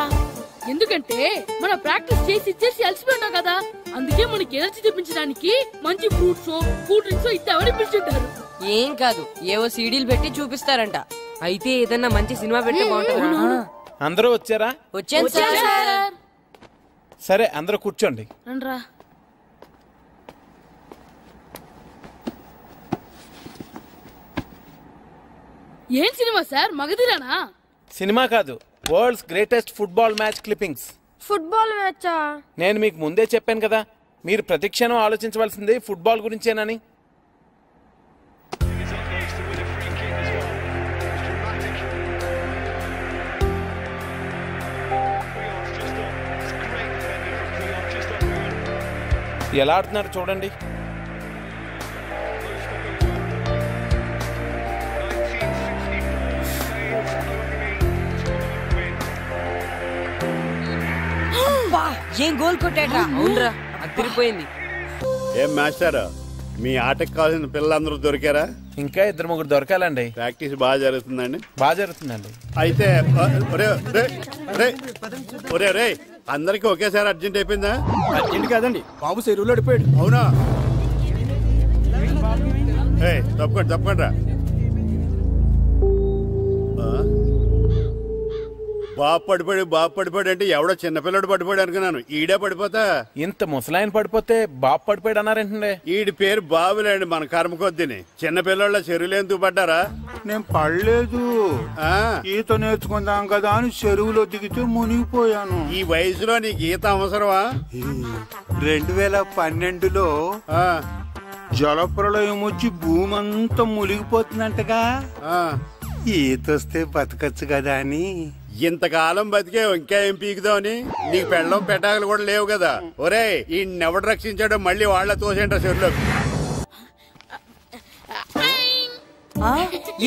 ఎందుకంటే మన ప్రాక్టీస్ చేసి అలసిపోయినాం కదా, అందుకే మనకి ఎనర్జీ తెప్పించడానికి మంచి ఫ్రూట్స్, కూల్ డ్రింక్స్ ఇద్దామని పిలిచింటారు. ఏం కాదు, ఏవో సీడీలు పెట్టి చూపిస్తారంట. అయితే ఏదన్నా మంచి సినిమా పెట్టి బాగుంటుంది. అందరూ వచ్చారా? వచ్చాను సార్. సరే, అందరూ కూర్చోండి. రండ్రా. ఏం సినిమా సార్, మగధీరానా? సినిమా కాదు, world's greatest football match clippings. Football మ్యాచా? నేను మీకు ముందే చెప్పాను కదా, మీరు ప్రతిక్షణం ఆలోచించవలసింది ఫుట్బాల్ గురించేనని. ఎలా ఆడుతున్నారు చూడండి. ఏం గోల్ కొట్టాడ్రా? అవునరా, అదిరిపోయింది. ఏం మాస్టర్, మీ ఆటకు కావాల్సిన పిల్లలందరూ దొరికారా? ఇంకా 2-3 దొరకాలండి. ప్రాక్టీస్ బాగా జరుగుతుందండి? బాగా జరుగుతుందండి. అయితే ఒరే అందరికి ఒకేసారి అర్జెంట్ అయిపోయిందా? అర్జెంట్ కాదండి, బాబు చెరువులో అడిపోయాడు. అవునా? తప్పకుండా రా. బాబు పడిపోయాడు అంటే ఎవడో చిన్నపిల్లడు పడిపోయాడు అనుకున్నాను. ఈడే పడిపోతా. ఇంత ముసలాయన పడిపోతే బాబు పడిపోయాడు అన్నారేంటండి? ఈడి పేరు బాబులేండి, మన కర్మ కొద్దిని. చిన్నపిల్లల చెరువులు ఎందుకు పడ్డారా? నేను పడలేదు, ఈత నేర్చుకుందాం కదా అని చెరువులో దిగితే మునిగిపోయాను. ఈ వయసులో నీకు ఈత అవసరమా? 2012లో జలప్రలయం వచ్చి భూమి అంతా మునిగిపోతుందంటగా. ఈత వస్తే బతకచ్చు కదా అని. ఇంతకాలం బతికే ఇంకా ఏం పీకుదామని? నీకు పెళ్ళం పెట్టాకలు కూడా లేవు కదా. ఒరే, ఈ ఎవడు రక్షించాడో మళ్ళీ వాళ్ళ తోసేంట చెరువులో.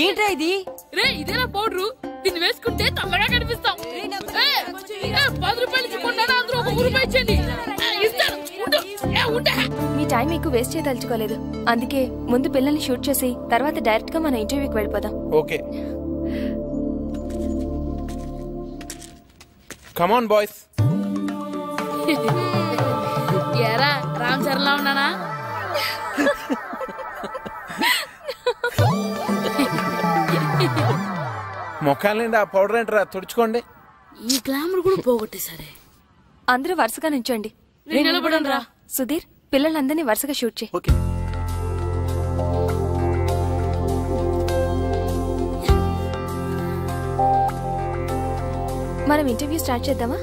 ఏంట్రా ఇది? రే, ఇదేనా పౌడరు? దీన్ని వేసుకుంటే తల్లగా కనిపిస్తాం. 10 రూపాయలు ఇచ్చుకుంటాను, అందరూ 1 రూపాయి ఇచ్చండి. ఇస్తాను. టైం ఎక్కువ వేస్ట్ చేయదలుచుకోలేదు. అందుకే ముందు పిల్లల్ని షూట్ చేసి తర్వాత డైరెక్ట్ గా మన ఇంటర్వ్యూకి వెళ్ళిపోదాం. Okay, come on boys. ఎరా రామ్ చరణ్లా ఉన్నానా? ముఖాలు నిండా ఆ పౌడర్ ఏంటరా, తుడుచుకోండి. ఈ గ్లామర్ కూడా పోగొట్టేసరే. అందరూ వరుసగా నించోండి. నిలబడండి రా. సుధీర్, పిల్లలందరినీ వరుసగా షూట్ చేయి. మనం ఇంటర్వ్యూ స్టార్ట్ చేద్దామా?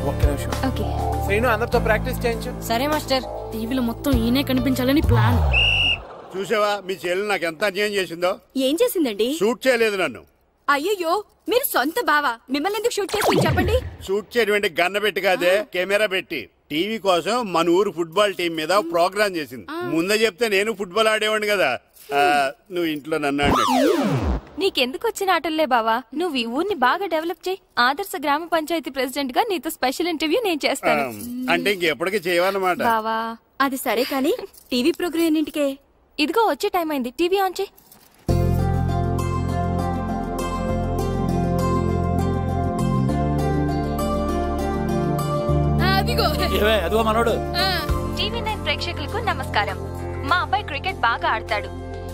ఒక్క నిమిషం. ఓకే శ్రీను, అందరితో ప్రాక్టీస్ చేయించు. సరే మాస్టర్. టీవీలో మొత్తం ఈయనే కనిపించాలని ప్లాన్. చూసావా మీ చెల్లి నాకు ఎంత అన్యాయం చేసిందో? ఏం చేసిందండి? షూట్ చేయలేదు నన్ను. అయ్యయ్యో, మీరు సొంత బావా, మిమ్మల్ని ఎందుకు షూట్ చేసి చెప్పండి. షూట్ చేయడం గన్న పెట్టి కాదే, కెమెరా పెట్టి. టీవీ కోసం మన ఊరు ఫుట్బాల్ టీం మీద ప్రోగ్రామ్ చేసింది. ముందే చెప్తే నేను ఫుట్బాల్ ఆడేవాడిని కదా. నువ్వు ఇంట్లో నన్ను నీకెందుకు వచ్చిన ఆటల్లే బావా, నువ్వు ఈ ఊరిని బాగా డెవలప్ చేయి. ఆదర్శ గ్రామ పంచాయతీ ప్రెసిడెంట్ గా నీతో స్పెషల్ ఇంటర్వ్యూ నేను చేస్తాను. అంటే ఇంకెప్పటికీ చేయవన్నమాట. బావా అది సరే కానీ టీవీ ప్రోగ్రామ్ ఎన్నింటికే? ఇదిగో వచ్చే టైం అయింది, టీవీ ఆన్ చేయి. అదిగో మనోడు. టీవీ9 ప్రేక్షకులకు నమస్కారం. మా అబ్బాయి క్రికెట్ బాగా ఆడతాడు.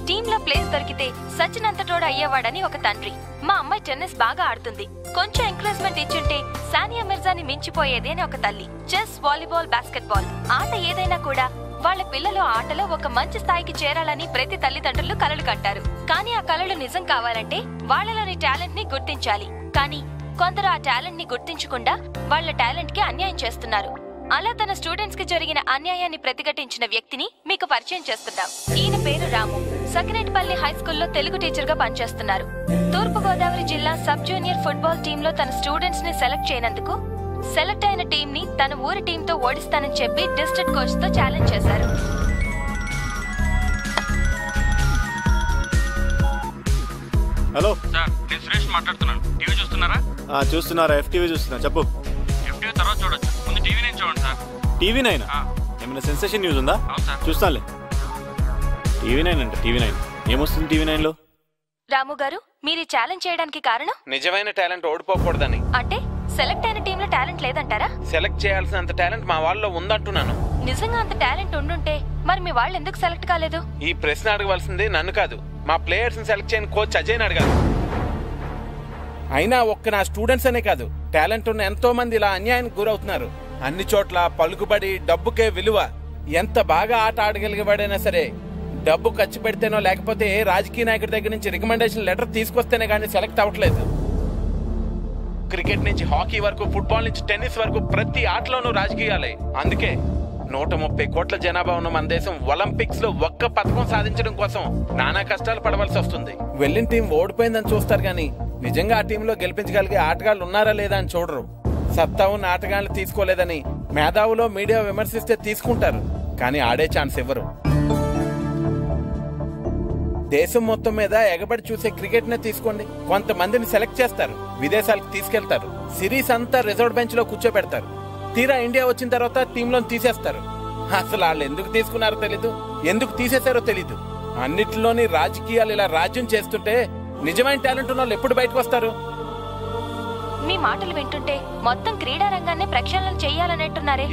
టీంలో ప్లేస్ దొరికితే సచిన్ అంతటోడు అయ్యేవాడని ఒక తండ్రి. మా అమ్మాయి టెన్నిస్ బాగా ఆడుతుంది. కొంచెం ఎంకరేజ్మెంట్ ఇచ్చుంటే సానియా మిర్జాని మించిపోయేది అని ఒక తల్లి. చెస్, వాలీబాల్, బాస్కెట్బాల్ ఆట ఏదైనా కూడా వాళ్ళ పిల్లలు ఆటలో ఒక మంచి స్థాయికి చేరాలని ప్రతి తల్లిదండ్రులు కలలు కంటారు. కానీ ఆ కలలు నిజం కావాలంటే వాళ్ళలోని టాలెంట్ ని గుర్తించాలి. కానీ కొందరు ఆ టాలెంట్ ని గుర్తించకుండా వాళ్ళ టాలెంట్ కి అన్యాయం చేస్తున్నారు. అలా తన స్టూడెంట్స్ కి జరిగిన అన్యాయాన్ని ప్రతిఘటించిన వ్యక్తిని మీకు పరిచయం చేస్తున్నాం. ఈయన పేరు రాము. సకినేటిపల్లి హై స్కూల్లో తెలుగు టీచర్ గా పనిచేస్తున్నారు. తూర్పు గోదావరి జిల్లా సబ్ జూనియర్ ఫుట్బాల్ టీమ్ లో తన స్టూడెంట్స్ ని సెలెక్ట్ చేయనందుకు సెలెక్ట్ అయిన టీం ని తన ఊరి టీం తో ఓడిస్తానని చెప్పి డిస్ట్రిక్ట్ కోచ్ తో ఛాలెంజ్ చేశారు. హలో సార్, నేను సురేష్ మాట్లాడుతున్నాను. టీవీ చూస్తున్నారా? చూస్తున్నారా? FTV చూస్తున్నా. చెప్పు. FTV తర్వాత చూడొచ్చు, ముందు టీవీ9 చూడండి సార్. టీవీ9 ఏమైనా సెన్సేషన్ న్యూస్ ఉందా? చూస్తానులే. టీవీ9 అంటే టీవీ9 ఏమొస్తుంది టీవీ9లో? రాము గారు, మీరు ఛాలెంజ్ చేయడానికి కారణం? నిజమైన టాలెంట్ ఓడిపోకూడదని. అంటే సెలెక్ట్ అయిన టీంలో టాలెంట్ లేదంటారా? సెలెక్ట్ చేయాల్సినంత టాలెంట్ మా వాళ్ళలో ఉందంటున్నాను. నిజంగా అంత టాలెంట్ ఉండుంటే మరి మీ వాళ్ళు ఎందుకు సెలెక్ట్ కాలేదు? ఈ ప్రశ్న అడగవలసింది నన్ను కాదు, మా ప్లేయర్స్ ని సెలెక్ట్ చేయని కోచ్ అజయ్ అడగాలి. అయినా ఒక్క నా స్టూడెంట్స్ అనే కాదు, టాలెంట్ ఉన్న ఎంతో మంది ఇలా అన్యాయానికి గురవుతున్నారు. అన్ని చోట్ల పలుకుబడి, డబ్బుకే విలువ. ఎంత బాగా ఆట ఆడగలిగేవాడైనా సరే డబ్బు ఖర్చు పెడితేనో లేకపోతే ఏ రాజకీయ నాయకుడి దగ్గర నుంచి రికమెండేషన్ లెటర్ తీసుకొస్తేనే కానీ సెలెక్ట్ అవ్వట్లేదు. క్రికెట్ నుంచి హాకీ వరకు, ఫుట్బాల్ నుంచి టెన్నిస్ వరకు ప్రతి ఆటలోనూ రాజకీయాలే. అందుకే 130 కోట్ల జనాభా ఉన్న మన దేశం ఒలింపిక్స్ లో ఒక్క పథకం సాధించడం కోసం నానా కష్టాలు పడవలసి వస్తుంది. వెళ్ళిన టీం ఓడిపోయిందని చూస్తారు గానీ నిజంగా ఆ టీంలో గెలిపించగలిగే ఆటగాళ్లు ఉన్నారా లేదా అని చూడరు. సత్తా ఉన్న ఆటగాళ్లు తీసుకోలేదని మేధావులో మీడియా విమర్శిస్తే తీసుకుంటారు, కానీ ఆడే ఛాన్స్ ఇవ్వరు. దేశం మొత్తం మీద ఎగబడి చూసే క్రికెట్ నే తీసుకోండి. కొంతమందిని సెలెక్ట్ చేస్తారు, విదేశాలకు తీసుకెళ్తారు, సిరీస్ అంతా రిజర్వ్ బెంచ్ లో కూర్చోబెడతారు. తీరా ఇండియా వచ్చిన తర్వాత టీంలో తీసేస్తారు. అసలు వాళ్ళు ఎందుకు తీసుకున్నారో తెలీదు, ఎందుకు తీసేశారో తెలీదు. అన్నిటిలోని రాజకీయాలు ఇలా రాజ్యం చేస్తుంటే నిజమైన టాలెంట్ ఉన్న వాళ్ళు ఎప్పుడు బయటకు వస్తారు? మీ మాటలు వింటుంటే మొత్తం క్రీడా రంగాన్ని ప్రక్షాళన చెయ్యాలనంటున్నారే?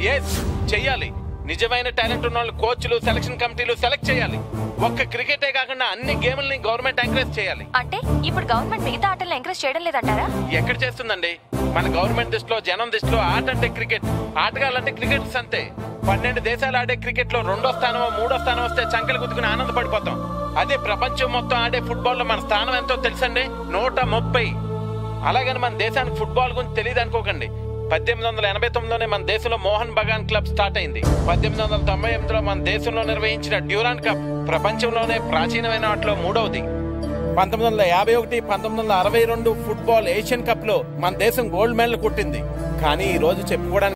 చెయ్యాలి. నిజమైన టాలెంట్ ఉన్న వాళ్ళు కోచ్లు, సెలక్షన్ కమిటీలు సెలెక్ట్ చేయాలి. ఒక్క క్రికెటే కాకుండా అన్ని గేమ్లని గవర్నమెంట్ ఎంకరేజ్ చేయాలి. అంటే ఇప్పుడు గవర్నమెంట్ మిగతా ఆటలను ఎంకరేజ్ చేయడం లేదంటారా? ఎక్కడ చేస్తుందండి? మన గవర్నమెంట్ దృష్టిలో, జనం దృష్టిలో ఆట అంటే క్రికెట్, ఆటగాళ్ళంటే క్రికెటర్స్ అంతే. 12 దేశాలు ఆడే క్రికెట్ లో 2వ స్థానమో 3వ స్థానం వస్తే చంకలు గుద్దుకుని ఆనందపడిపోతాం. అదే ప్రపంచం మొత్తం ఆడే ఫుట్బాల్ లో మన స్థానం ఎంతో తెలుసండి, 130. అలాగని మన దేశానికి ఫుట్బాల్ గురించి తెలియదు అనుకోకండి. 1889లోనే మన దేశంలో మోహన్ బగాన్ క్లబ్ స్టార్ట్ అయింది. 1898లో మన దేశంలో నిర్వహించిన డ్యూరాన్ కప్ ప్రపంచంలోనే ప్రాచీనమైన వాటిలో 3వది. 1951, 1962 ఫుట్బాల్ ఏషియన్ కప్ లో మన దేశం గోల్డ్ మెడల్ కొట్టింది. కానీ ఈ రోజు చెప్పుకోవడానికి